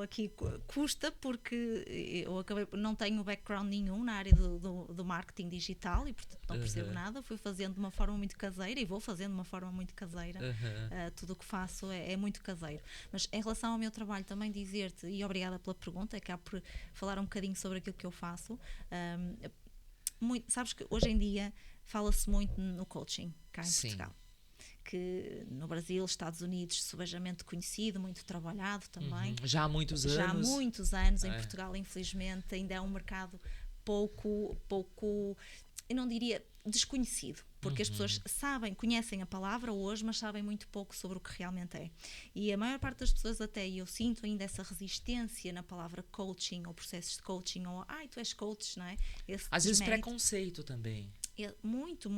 aqui, custa porque eu não tenho background nenhum na área do marketing digital e portanto não percebo nada, fui fazendo de uma forma muito caseira e vou fazendo de uma forma muito caseira. Tudo o que faço é muito caseiro. Mas em relação ao meu trabalho, também dizer-te, e obrigada pela pergunta, acabo por falar um bocadinho sobre aquilo que eu faço. Sabes que hoje em dia fala-se muito no coaching cá em Portugal. Que no Brasil, Estados Unidos, subejamente conhecido, muito trabalhado também. Já há muitos anos. Já há muitos anos. Em Portugal, infelizmente, ainda é um mercado pouco, eu não diria desconhecido, porque as pessoas conhecem a palavra hoje, mas sabem muito pouco sobre o que realmente é. E a maior parte das pessoas até, e eu sinto ainda essa resistência na palavra coaching, ou processos de coaching, ou tu és coach, não é? Às vezes preconceito também. Muito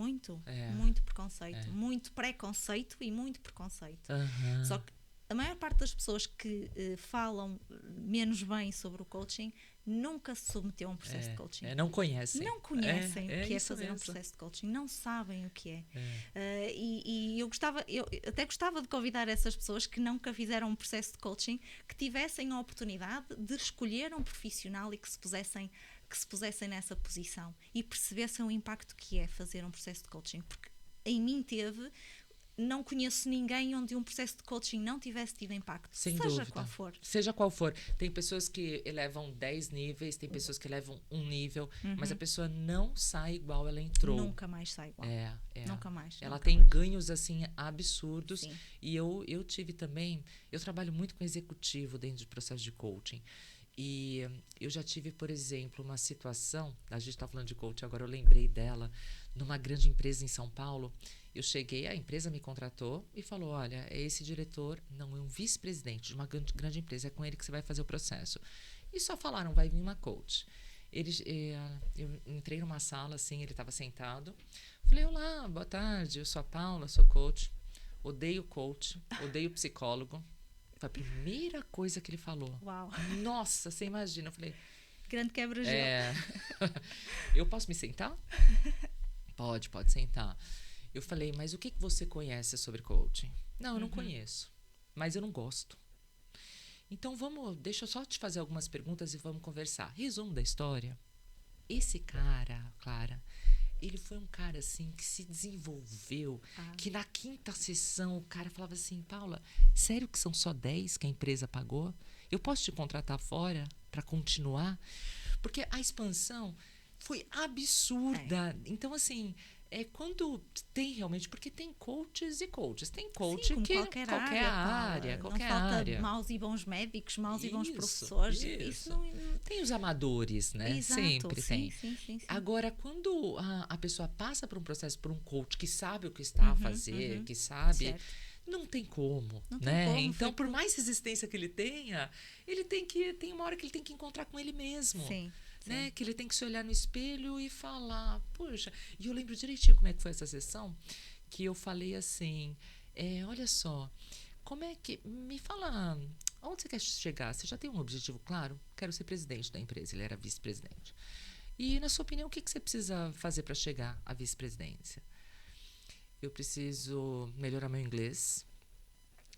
preconceito. Muito preconceito e muito preconceito. Só que a maior parte das pessoas que falam menos bem sobre o coaching nunca se submeteu a um processo de coaching. Não conhecem. Não conhecem o que é fazer um processo de coaching. Não sabem o que é. E eu até gostava de convidar essas pessoas que nunca fizeram um processo de coaching, que tivessem a oportunidade de escolher um profissional e que se pusessem nessa posição e percebessem o impacto que é fazer um processo de coaching. Porque em mim não conheço ninguém onde um processo de coaching não tivesse tido impacto, seja qual for. Seja qual for. Tem pessoas que elevam 10 níveis, tem pessoas que elevam um nível, mas a pessoa não sai igual ela entrou. Nunca mais sai igual. Nunca mais. Ela tem ganhos, assim, absurdos. Sim. E eu tive também... Eu trabalho muito com executivo dentro de processo de coaching. E eu já tive, por exemplo, uma situação... A gente está falando de coaching, agora eu lembrei dela. Numa grande empresa em São Paulo... Eu cheguei, a empresa me contratou e falou, olha, é esse diretor, não, é um vice-presidente de uma grande empresa, é com ele que você vai fazer o processo. E só falaram, vai vir uma coach. Eu entrei numa sala, assim, ele estava sentado. Falei, olá, boa tarde, eu sou a Paula, sou coach. Odeio coach, odeio psicólogo. Foi a primeira coisa que ele falou. Uau. Nossa, você imagina. Eu falei... Grande quebra-gelo. Eu posso me sentar? Pode sentar. Eu falei, mas o que você conhece sobre coaching? Não, eu não conheço, mas eu não gosto. Então deixa eu só te fazer algumas perguntas e vamos conversar. Resumo da história. Esse cara, Clara, ele foi um cara assim que se desenvolveu, que na 5ª sessão o cara falava assim, Paula, sério que são só 10 que a empresa pagou? Eu posso te contratar fora para continuar? Porque a expansão foi absurda. Então, assim... quando tem realmente, porque tem coaches e coaches, tem coach que qualquer área. Não falta maus e bons médicos, maus e bons professores. Isso não... Tem os amadores, né? Exato, sempre tem. Sim. Agora, quando a pessoa passa por um processo, por um coach que sabe o que está a fazer, que sabe, não tem como, né? Então, por mais resistência que ele tenha, tem uma hora que ele tem que encontrar com ele mesmo. Sim. Né? Que ele tem que se olhar no espelho e falar, poxa, e eu lembro direitinho como é que foi essa sessão, que eu falei assim, olha só, como é que, me fala, onde você quer chegar? Você já tem um objetivo claro? Quero ser presidente da empresa, ele era vice-presidente. E, na sua opinião, o que você precisa fazer para chegar à vice-presidência? Eu preciso melhorar meu inglês,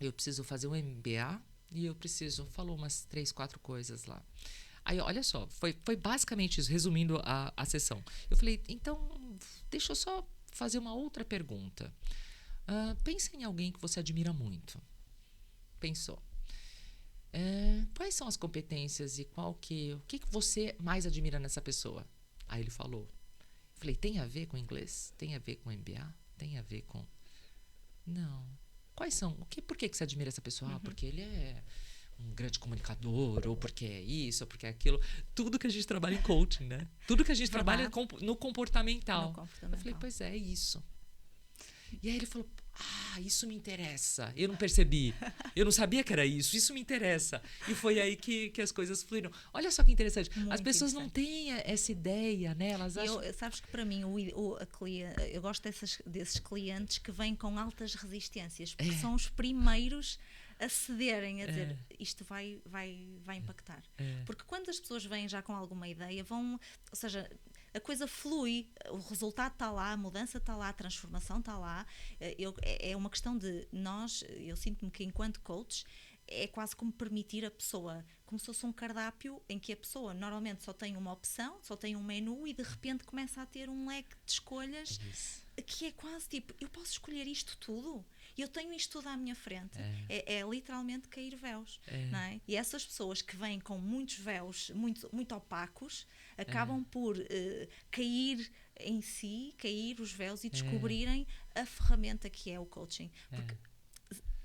eu preciso fazer um MBA e eu preciso, falou umas 3, 4 coisas lá. Aí, olha só, foi basicamente isso, resumindo a sessão. Eu falei, então, deixa eu só fazer uma outra pergunta. Pensa em alguém que você admira muito. Pensou. quais são as competências e o que você mais admira nessa pessoa? Aí ele falou. Falei, tem a ver com inglês? Tem a ver com MBA? Tem a ver com... Não. Quais são? Por que você admira essa pessoa? Porque ele é um grande comunicador, ou porque é isso, ou porque é aquilo. Tudo que a gente trabalha em coaching, né? Tudo que a gente trabalha no comportamental. Eu falei, pois é isso. E aí ele falou, isso me interessa. Eu não percebi. Eu não sabia que era isso. Isso me interessa. E foi aí que as coisas fluíram. Olha só que interessante. Muito as pessoas não têm essa ideia, né? Elas acham... Sabes que para mim, eu gosto desses clientes que vêm com altas resistências. Porque são os primeiros a cederem, a dizer, isto vai impactar. Porque quando as pessoas vêm já com alguma ideia, ou seja... A coisa flui, o resultado está lá, a mudança está lá, a transformação está lá. É uma questão de eu sinto-me que enquanto coach é quase como permitir a pessoa, como se fosse um cardápio em que a pessoa normalmente só tem uma opção, só tem um menu e de repente começa a ter um leque de escolhas que é quase tipo, eu posso escolher isto tudo? Eu tenho isto tudo à minha frente. É literalmente cair véus. Não é? E essas pessoas que vêm com muitos véus muito, muito opacos acabam por cair em si, cair os véus e descobrirem a ferramenta que é o coaching. Porque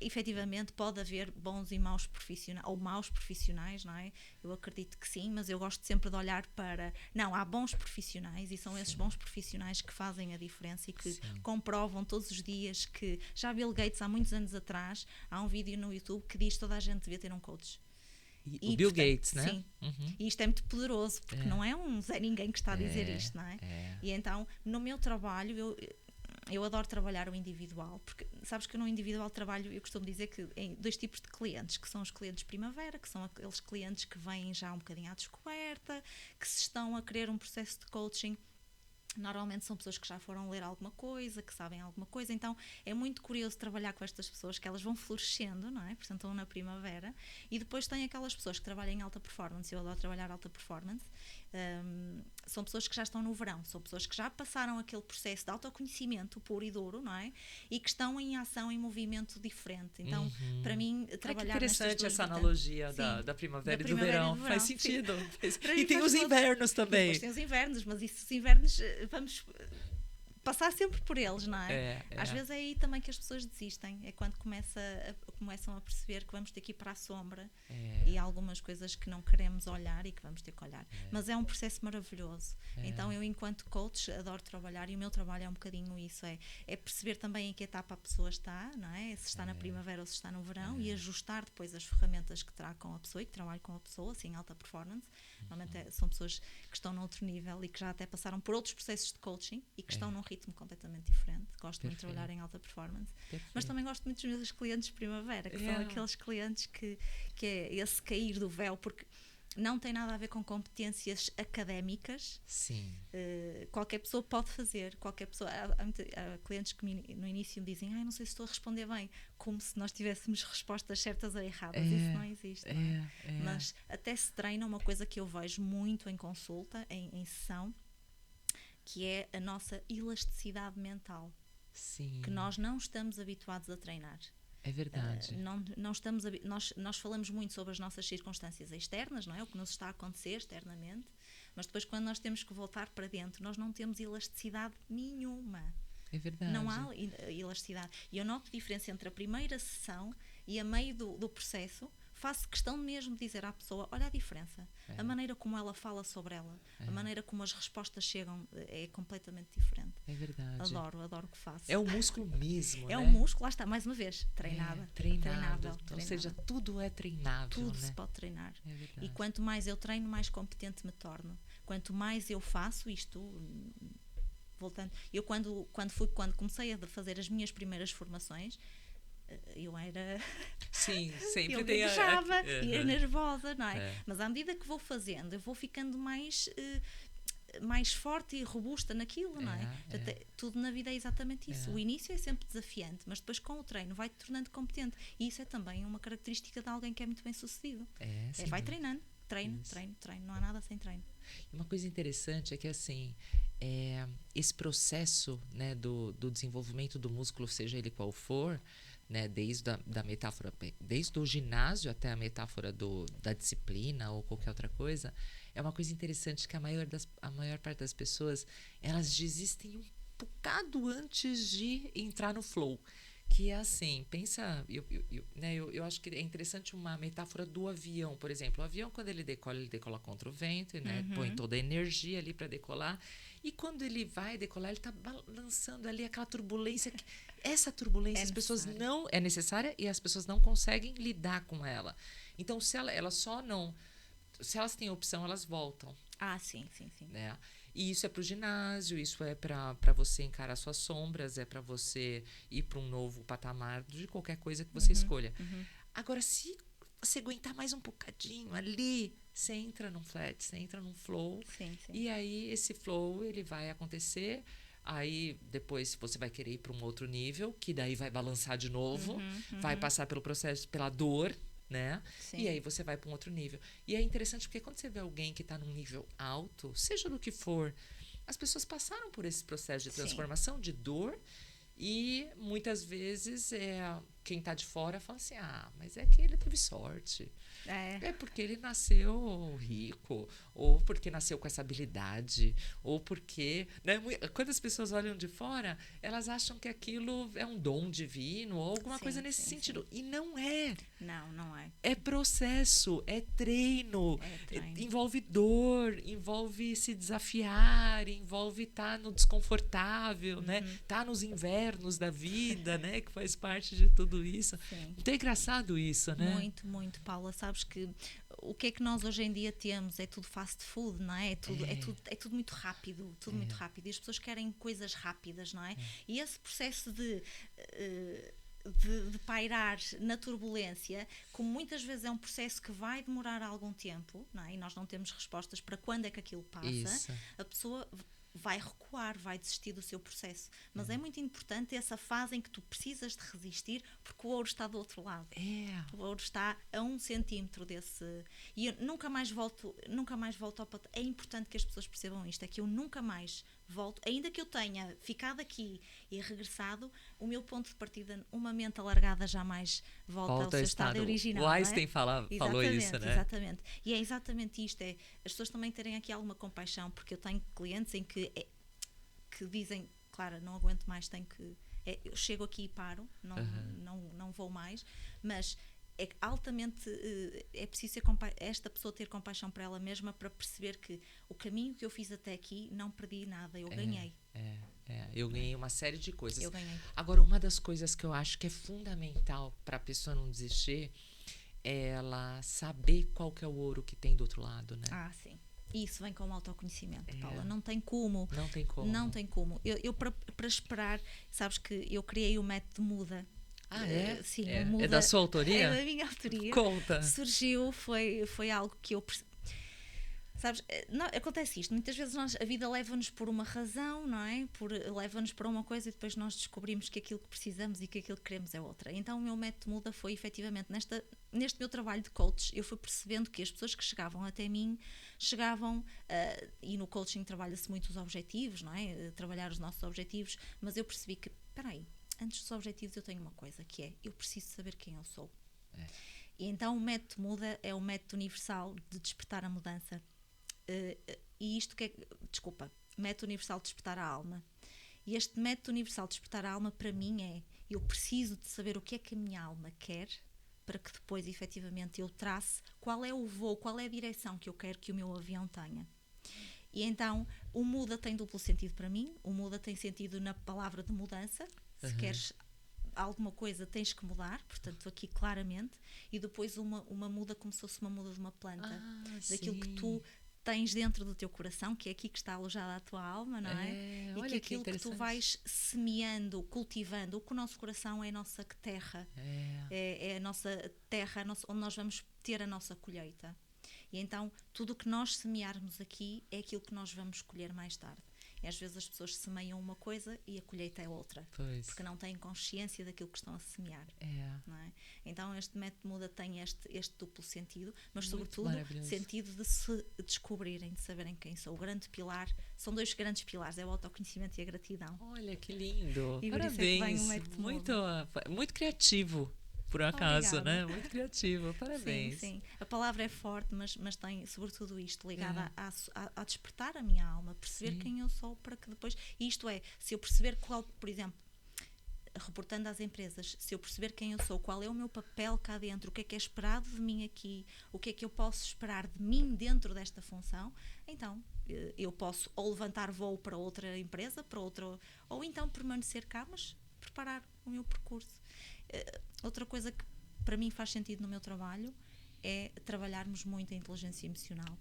efetivamente pode haver bons e maus profissionais, ou maus profissionais, não é? Eu acredito que sim, mas eu gosto sempre de olhar para... Não, há bons profissionais e são esses bons profissionais que fazem a diferença e que comprovam todos os dias que... Já Bill Gates, há muitos anos atrás, há um vídeo no YouTube que diz que toda a gente devia ter um coach. O Bill Gates, né? Sim. E isto é muito poderoso, porque não é um Zé Ninguém que está a dizer isto, não é? E então, no meu trabalho, eu adoro trabalhar o individual, porque sabes que no individual trabalho, eu costumo dizer que em 2 tipos de clientes, que são os clientes primavera, que são aqueles clientes que vêm já um bocadinho à descoberta, que se estão a querer um processo de coaching. Normalmente são pessoas que já foram ler alguma coisa, que sabem alguma coisa, então é muito curioso trabalhar com estas pessoas, que elas vão florescendo, não é? Portanto, estão na primavera, e depois tem aquelas pessoas que trabalham em alta performance. Eu adoro trabalhar alta performance. São pessoas que já estão no verão, são pessoas que já passaram aquele processo de autoconhecimento puro e duro, não é? E que estão em ação, em movimento diferente. Então, para mim, trabalhar que interessante essa analogia da primavera e do verão. Faz sentido. E tem os invernos também. Depois tem os invernos, mas esses invernos vamos passar sempre por eles, não é? Às vezes é aí também que as pessoas desistem, é quando começam a perceber que vamos ter que ir para a sombra e há algumas coisas que não queremos olhar e que vamos ter que olhar. Mas é um processo maravilhoso. Então eu, enquanto coach, adoro trabalhar, e o meu trabalho é um bocadinho isso, é perceber também em que etapa a pessoa está, não é? Se está na primavera ou se está no verão, e ajustar depois as ferramentas que terá com a pessoa e que trabalho com a pessoa, assim, em alta performance. Normalmente são pessoas que estão noutro nível e que já até passaram por outros processos de coaching e que estão num ritmo completamente diferente. Gosto muito de trabalhar em alta performance. Mas também gosto muito dos meus clientes de primavera, que são aqueles clientes que é esse cair do véu, porque não tem nada a ver com competências académicas. Sim. Qualquer pessoa pode fazer, qualquer pessoa. Há clientes que no início me dizem, não sei se estou a responder bem, como se nós tivéssemos respostas certas ou erradas. Isso não existe. Não é? Mas até se treina uma coisa que eu vejo muito em consulta, em sessão, que é a nossa elasticidade mental. Que nós não estamos habituados a treinar. É verdade. Nós falamos muito sobre as nossas circunstâncias externas, não é? O que nos está a acontecer externamente, mas depois, quando nós temos que voltar para dentro, nós não temos elasticidade nenhuma. É verdade. Não há elasticidade. E eu noto a diferença entre a primeira sessão e a meio do processo. Faço questão mesmo de dizer à pessoa, olha a diferença. A maneira como ela fala sobre ela, a maneira como as respostas chegam é completamente diferente. É verdade. Adoro o que faço. É o músculo mesmo, É um músculo, lá está, mais uma vez, treinado. Treinável. Ou seja, tudo é treinável. Tudo, né? se pode treinar. É verdade. E quanto mais eu treino, mais competente me torno. Quanto mais eu faço isto, voltando, eu quando comecei a fazer as minhas primeiras formações, eu era... Sim, sempre eu gaguejava, ia nervosa, não é? Mas à medida que vou fazendo, eu vou ficando mais forte e robusta naquilo, não é? Tudo na vida é exatamente isso. O início é sempre desafiante, mas depois com o treino vai-te tornando competente. E isso é também uma característica de alguém que é muito bem sucedido. Vai treinando. Treino. Não há nada sem treino. Uma coisa interessante é que, assim, esse processo, né, do desenvolvimento do músculo, seja ele qual for, né, desde da metáfora, desde o ginásio até a metáfora da disciplina ou qualquer outra coisa, é uma coisa interessante que a maior parte das pessoas, elas desistem um bocado antes de entrar no flow. Que é assim, pensa, eu acho que é interessante uma metáfora do avião, por exemplo. O avião, quando ele decola contra o vento, né? Põe toda a energia ali para decolar. E quando ele vai decolar, ele está balançando ali aquela turbulência. Essa turbulência as pessoas não é necessária e as pessoas não conseguem lidar com ela. Então, se elas têm opção, elas voltam. Ah, sim. Né? E isso é para o ginásio, isso é para você encarar suas sombras, é para você ir para um novo patamar de qualquer coisa que você escolha. Agora, se você aguentar mais um bocadinho ali, você entra num flat, você entra num flow. Sim. E aí, esse flow, ele vai acontecer. Aí, depois, você vai querer ir para um outro nível, que daí vai balançar de novo, vai passar pelo processo, pela dor, né? Sim. E aí você vai para um outro nível. E é interessante porque quando você vê alguém que está num nível alto, seja do que for, as pessoas passaram por esse processo de transformação, de dor, e muitas vezes quem está de fora fala assim, mas é que ele teve sorte. É porque ele nasceu rico, ou porque nasceu com essa habilidade, ou porque... Né, quando as pessoas olham de fora, elas acham que aquilo é um dom divino, ou alguma coisa nesse sentido. Sim. E não é. Não é. É processo, é treino, envolve dor, envolve se desafiar, envolve estar no desconfortável, né? Estar nos invernos da vida, né? Que faz parte de tudo isso. Sim. Então é engraçado isso, né? Muito, Paula. Sabes que o que é que nós hoje em dia temos? É tudo fast food, não é? É tudo muito rápido, muito rápido. E as pessoas querem coisas rápidas, não é? E esse processo de pairar na turbulência, como muitas vezes é um processo que vai demorar algum tempo, não é? E nós não temos respostas para quando é que aquilo passa, isso. A pessoa vai recuar, vai desistir do seu processo. Mas é muito importante essa fase em que tu precisas de resistir, porque o ouro está do outro lado. O ouro está a 1 centímetro desse... E eu nunca mais volto ao patamar. É importante que as pessoas percebam isto, é que eu nunca mais volto, ainda que eu tenha ficado aqui e regressado, o meu ponto de partida, uma mente alargada jamais volta ao seu estado original. O Einstein falou isso, né? Exatamente. E é exatamente isto, as pessoas também terem aqui alguma compaixão, porque eu tenho clientes em que dizem, claro, não aguento mais, eu chego aqui e paro, não vou mais, mas é altamente, é preciso esta pessoa ter compaixão para ela mesma, para perceber que o caminho que eu fiz até aqui, não perdi nada, eu ganhei. Eu ganhei uma série de coisas. Eu ganhei. Agora, uma das coisas que eu acho que é fundamental para a pessoa não desistir é ela saber qual que é o ouro que tem do outro lado, né? Sim. Isso vem com o autoconhecimento, Paula. Não tem como. Não tem como. Eu para esperar, sabes que eu criei o método Muda. Sim, Muda, é da sua autoria? É da minha autoria. Conta. Surgiu, foi algo que eu... Sabes, acontece isto, muitas vezes a vida leva-nos por uma razão, não é? Leva-nos para uma coisa e depois nós descobrimos que aquilo que precisamos e que aquilo que queremos é outra. Então o meu método Muda foi efetivamente, neste meu trabalho de coach, eu fui percebendo que as pessoas que chegavam até mim, e no coaching trabalha-se muito os objetivos, não é? Trabalhar os nossos objetivos, mas eu percebi que, antes dos objetivos eu tenho uma coisa, que é, eu preciso saber quem eu sou. E então o método Muda é o método universal de despertar a mudança. E isto método universal de despertar a alma. E este método universal de despertar a alma, para mim, eu preciso de saber o que é que a minha alma quer, para que depois, efetivamente, eu trace qual é o voo, qual é a direção que eu quero que o meu avião tenha. E então, o Muda tem duplo sentido para mim. O Muda tem sentido na palavra de mudança. Se queres alguma coisa, tens que mudar, portanto, aqui claramente. E depois uma muda como se fosse uma muda de uma planta. Daquilo que tu tens dentro do teu coração, que é aqui que está alojada a tua alma, não é? E que aquilo que tu vais semeando, cultivando, o que o nosso coração é a nossa terra. É a nossa terra, onde nós vamos ter a nossa colheita. E então, tudo o que nós semearmos aqui é aquilo que nós vamos colher mais tarde. E às vezes as pessoas semeiam uma coisa e a colheita é outra. Pois. Porque não têm consciência daquilo que estão a semear. Não é? Então este método Muda tem este duplo sentido, mas sobretudo sentido de se descobrirem, de saberem quem sou. O grande pilar, são 2 grandes pilares, é o autoconhecimento e a gratidão. Olha, que lindo. E parabéns. Muito criativo. Por acaso, obrigada. né? Muito criativo, parabéns. Sim. A palavra é forte, mas tem sobretudo isto, ligada a despertar a minha alma, perceber quem eu sou, para que depois... Isto é, se eu perceber por exemplo, reportando às empresas, se eu perceber quem eu sou, qual é o meu papel cá dentro, o que é esperado de mim aqui, o que é que eu posso esperar de mim dentro desta função, então eu posso ou levantar voo para outra empresa, ou então permanecer cá, mas preparar o meu percurso. Outra coisa que para mim faz sentido no meu trabalho é trabalharmos muito a inteligência emocional.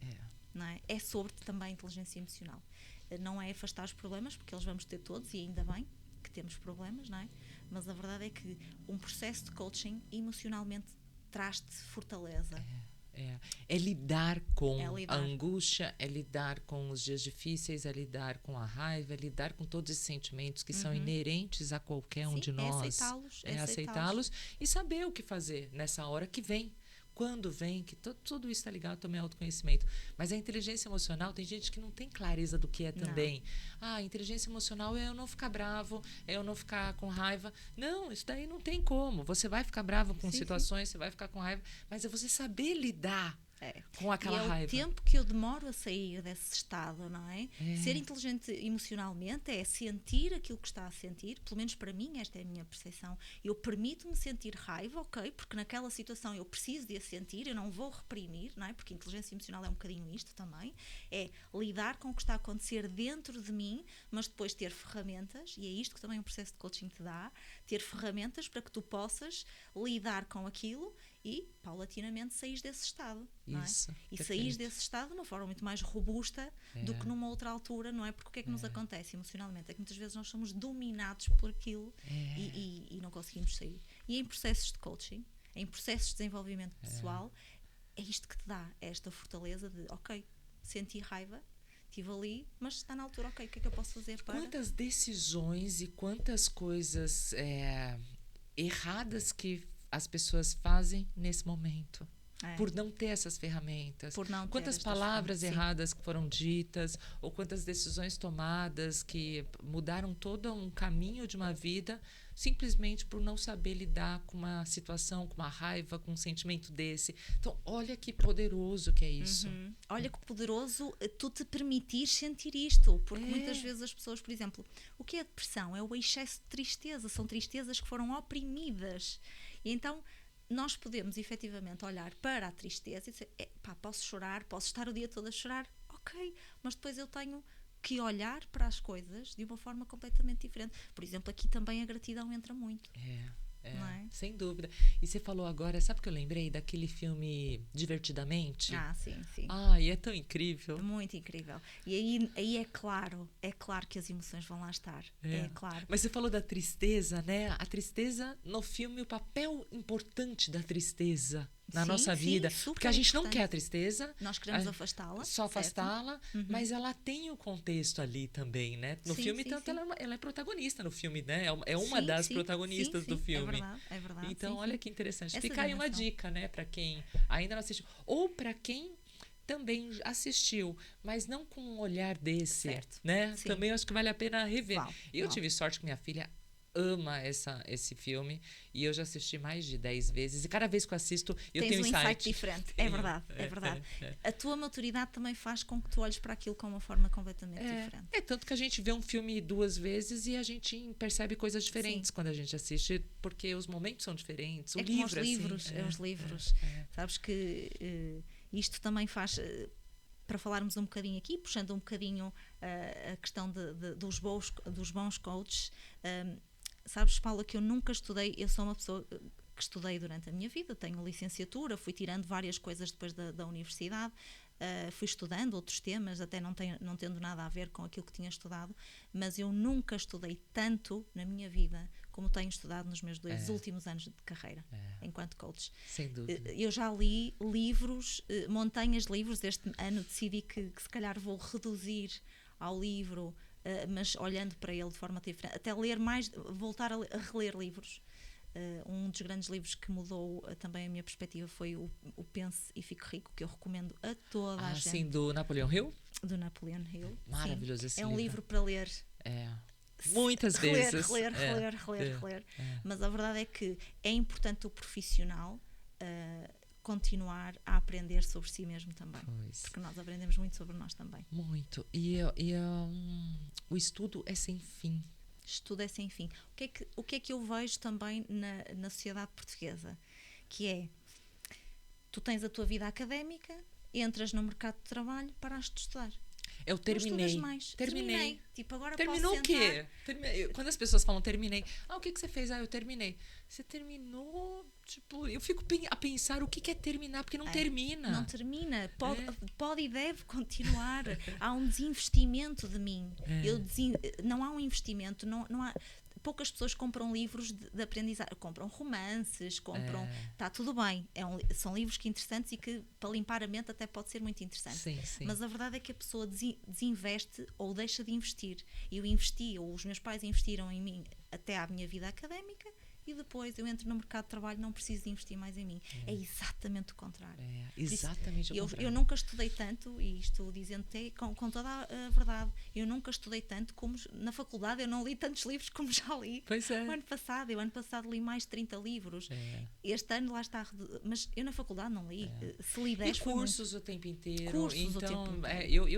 Não é? É sobre também a inteligência emocional. Não é afastar os problemas, porque eles vamos ter todos, e ainda bem que temos problemas, não é? Mas a verdade é que um processo de coaching emocionalmente traz-te fortaleza. É lidar com a angústia, é lidar com os dias difíceis, é lidar com a raiva, é lidar com todos esses sentimentos que são inerentes a qualquer um de nós. É aceitá-los e saber o que fazer nessa hora que vem. Quando vem, que tudo isso está ligado também ao autoconhecimento. Mas a inteligência emocional, tem gente que não tem clareza do que é também. A inteligência emocional é eu não ficar bravo, é eu não ficar com raiva. Não, isso daí não tem como. Você vai ficar bravo com situações, você vai ficar com raiva, mas é você saber lidar com aquela raiva. O tempo que eu demoro a sair desse estado, não é? Ser inteligente emocionalmente é sentir aquilo que está a sentir, pelo menos para mim, esta é a minha percepção. Eu permito-me sentir raiva, ok, porque naquela situação eu preciso de a sentir, eu não vou reprimir, não é? Porque a inteligência emocional é um bocadinho isto também, é lidar com o que está a acontecer dentro de mim, mas depois ter ferramentas, e é isto que também um processo de coaching te dá, ter ferramentas para que tu possas lidar com aquilo e, paulatinamente, saís desse estado. Isso, não é? E saís desse estado de uma forma muito mais robusta do que numa outra altura, não é? Porque o que é que nos acontece emocionalmente? É que muitas vezes nós somos dominados por aquilo e não conseguimos sair. E em processos de coaching, em processos de desenvolvimento pessoal, é isto que te dá esta fortaleza de, ok, senti raiva, estive ali, mas está na altura, ok, o que é que eu posso fazer para... Quantas decisões e quantas coisas erradas que as pessoas fazem nesse momento. Por não ter essas ferramentas. Quantas palavras erradas que foram ditas, ou quantas decisões tomadas que mudaram todo um caminho de uma vida, simplesmente por não saber lidar com uma situação, com uma raiva, com um sentimento desse. Então, olha que poderoso que é isso. Olha que poderoso tu te permitir sentir isto, porque muitas vezes as pessoas, por exemplo, o que é a depressão? É o excesso de tristeza, são tristezas que foram oprimidas. E então nós podemos efetivamente olhar para a tristeza e dizer, posso chorar, posso estar o dia todo a chorar, ok, mas depois eu tenho que olhar para as coisas de uma forma completamente diferente. Por exemplo, aqui também a gratidão entra muito. Não é? Sem dúvida. E você falou agora, sabe o que eu lembrei? Daquele filme Divertidamente? Sim. E é tão incrível. Muito incrível. E aí é claro que as emoções vão lá estar. É claro. Mas você falou da tristeza, né? A tristeza, no filme, o papel importante da tristeza na nossa vida. Porque a gente não quer a tristeza. Nós queremos afastá-la. Só afastá-la, mas ela tem o contexto ali também, né? No filme, tanto ela é protagonista no filme, né? É uma das protagonistas do filme. É verdade. Então, olha que interessante. Fica aí uma dica, né? Para quem ainda não assistiu. Ou para quem também assistiu, mas não com um olhar desse, né? Sim. Também acho que vale a pena rever. Eu tive sorte que minha filha ama esse filme e eu já assisti mais de 10 vezes e cada vez que eu assisto eu tenho um insight diferente. É verdade. A tua maturidade também faz com que tu olhes para aquilo com uma forma completamente diferente. Tanto que a gente vê um filme 2 vezes e a gente percebe coisas diferentes quando a gente assiste, porque os momentos são diferentes. Os livros. Sabes que isto também faz... Para falarmos um bocadinho aqui, puxando um bocadinho a questão dos bons coaches, sabes, Paula, que eu nunca estudei, eu sou uma pessoa que estudei durante a minha vida, tenho licenciatura, fui tirando várias coisas depois da universidade, fui estudando outros temas, até não tendo nada a ver com aquilo que tinha estudado, mas eu nunca estudei tanto na minha vida como tenho estudado nos meus 2 últimos anos de carreira, enquanto coach. Sem dúvida. Eu já li livros, montanhas de livros. Este ano decidi que se calhar vou reduzir ao livro mas olhando para ele de forma diferente. Até ler mais, voltar a reler livros. Um dos grandes livros que mudou também a minha perspectiva foi o Pense e Fique Rico, que eu recomendo a toda a gente. Sim, do Napoleão Hill? Do Napoleão Hill. Maravilhoso esse livro. É um livro para ler. Muitas vezes. Reler. Mas a verdade é que é importante o profissional continuar a aprender sobre si mesmo também. Porque nós aprendemos muito sobre nós também. Muito. O estudo é sem fim. Estudo é sem fim. O que é que eu vejo também na sociedade portuguesa? Que é, tu tens a tua vida académica, entras no mercado de trabalho, paraste de estudar. Eu terminei. Terminei. Tipo, agora terminou posso o quê? Quando as pessoas falam terminei, o que você fez? Eu terminei. Você terminou? Tipo, eu fico a pensar o que é terminar, porque não termina. Não termina. Pode e deve continuar. Há um desinvestimento de mim. Não há um investimento, não há. Poucas pessoas compram livros de aprendizagem, compram romances, está tudo bem, são livros que interessantes e que para limpar a mente até pode ser muito interessante. Sim. Mas a verdade é que a pessoa desinveste ou deixa de investir. Eu investi, ou os meus pais investiram em mim até à minha vida académica, e depois eu entro no mercado de trabalho, não preciso de investir mais em mim. É exatamente o contrário. Exatamente o contrário. Eu nunca estudei tanto, e estou dizendo com toda a verdade, eu nunca estudei tanto como na faculdade, eu não li tantos livros como já li. Pois é. O ano passado li mais de 30 livros. Este ano lá está, mas eu na faculdade não li. Se li 10 e cursos o tempo inteiro. Cursos então, o tempo inteiro.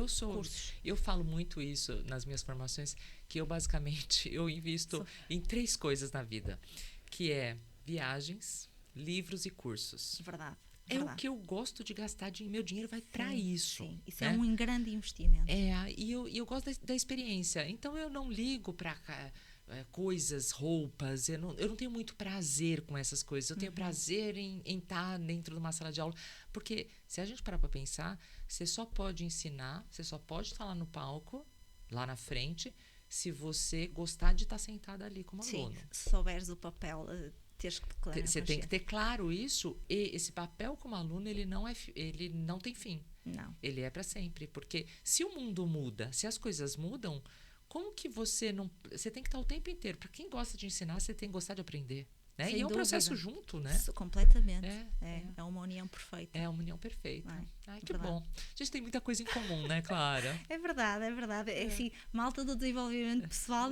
Eu falo muito isso nas minhas formações, que eu basicamente invisto em 3 coisas na vida. Que é viagens, livros e cursos. Verdade. É o que eu gosto de gastar meu dinheiro vai para isso. Sim, isso é um grande investimento. E eu gosto da experiência. Então eu não ligo para coisas, roupas. Eu não tenho muito prazer com essas coisas. Eu tenho prazer em estar dentro de uma sala de aula. Porque se a gente parar para pensar, você só pode ensinar, você só pode estar lá no palco, lá na frente, se você gostar de estar sentada ali como aluno. Se souberes o papel, teres que declarar. Você tem que ter claro isso. E esse papel como aluno, ele não tem fim. Não. Ele é para sempre. Porque se o mundo muda, se as coisas mudam, como que você não... Você tem que estar o tempo inteiro. Para quem gosta de ensinar, você tem que gostar de aprender. Né? E é um processo junto, né? Completamente. É uma união perfeita. É uma união perfeita. Ai, que bom. A gente tem muita coisa em comum, né, Clara? É verdade. É assim, malta do desenvolvimento pessoal,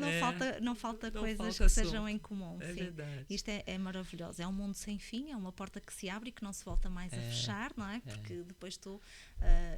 não falta coisas que sejam em comum. É verdade. Isto é maravilhoso. É um mundo sem fim, é uma porta que se abre e que não se volta mais a fechar, não é? Porque depois tu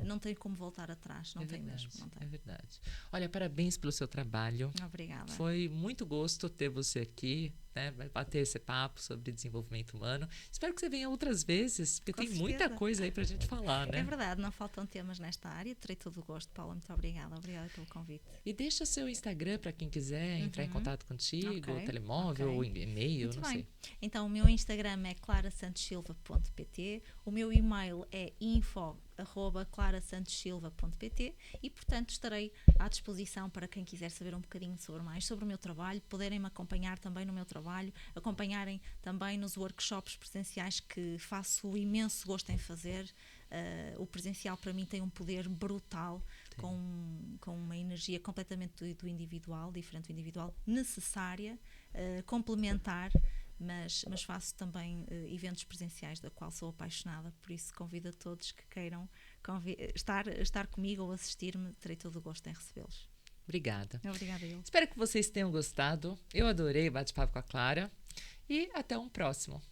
não tens como voltar atrás. Não tem mesmo. Não tem. É verdade. Olha, parabéns pelo seu trabalho. Obrigada. Foi muito gosto ter você aqui. Né, vai bater esse papo sobre desenvolvimento humano. Espero que você venha outras vezes, porque tem muita coisa aí pra gente falar, né? É verdade, não faltam temas nesta área. Terei todo o gosto, Paula. Muito obrigada. Obrigada pelo convite. E deixa seu Instagram para quem quiser entrar em contato contigo, telemóvel ou e-mail, não sei. Então, o meu Instagram é clarasantossilva.pt, o meu e-mail é info@clarasantossilva.pt e, portanto, estarei à disposição para quem quiser saber um bocadinho sobre o meu trabalho, poderem me acompanhar também no meu trabalho, acompanharem também nos workshops presenciais que faço imenso gosto em fazer. O presencial para mim tem um poder brutal, com uma energia completamente do individual, diferente do individual, necessária, complementar, mas faço também eventos presenciais da qual sou apaixonada, por isso convido a todos que queiram estar comigo ou assistir-me, terei todo o gosto em recebê-los. Obrigada. Obrigada eu. Espero que vocês tenham gostado. Eu adorei o bate-papo com a Clara e até um próximo.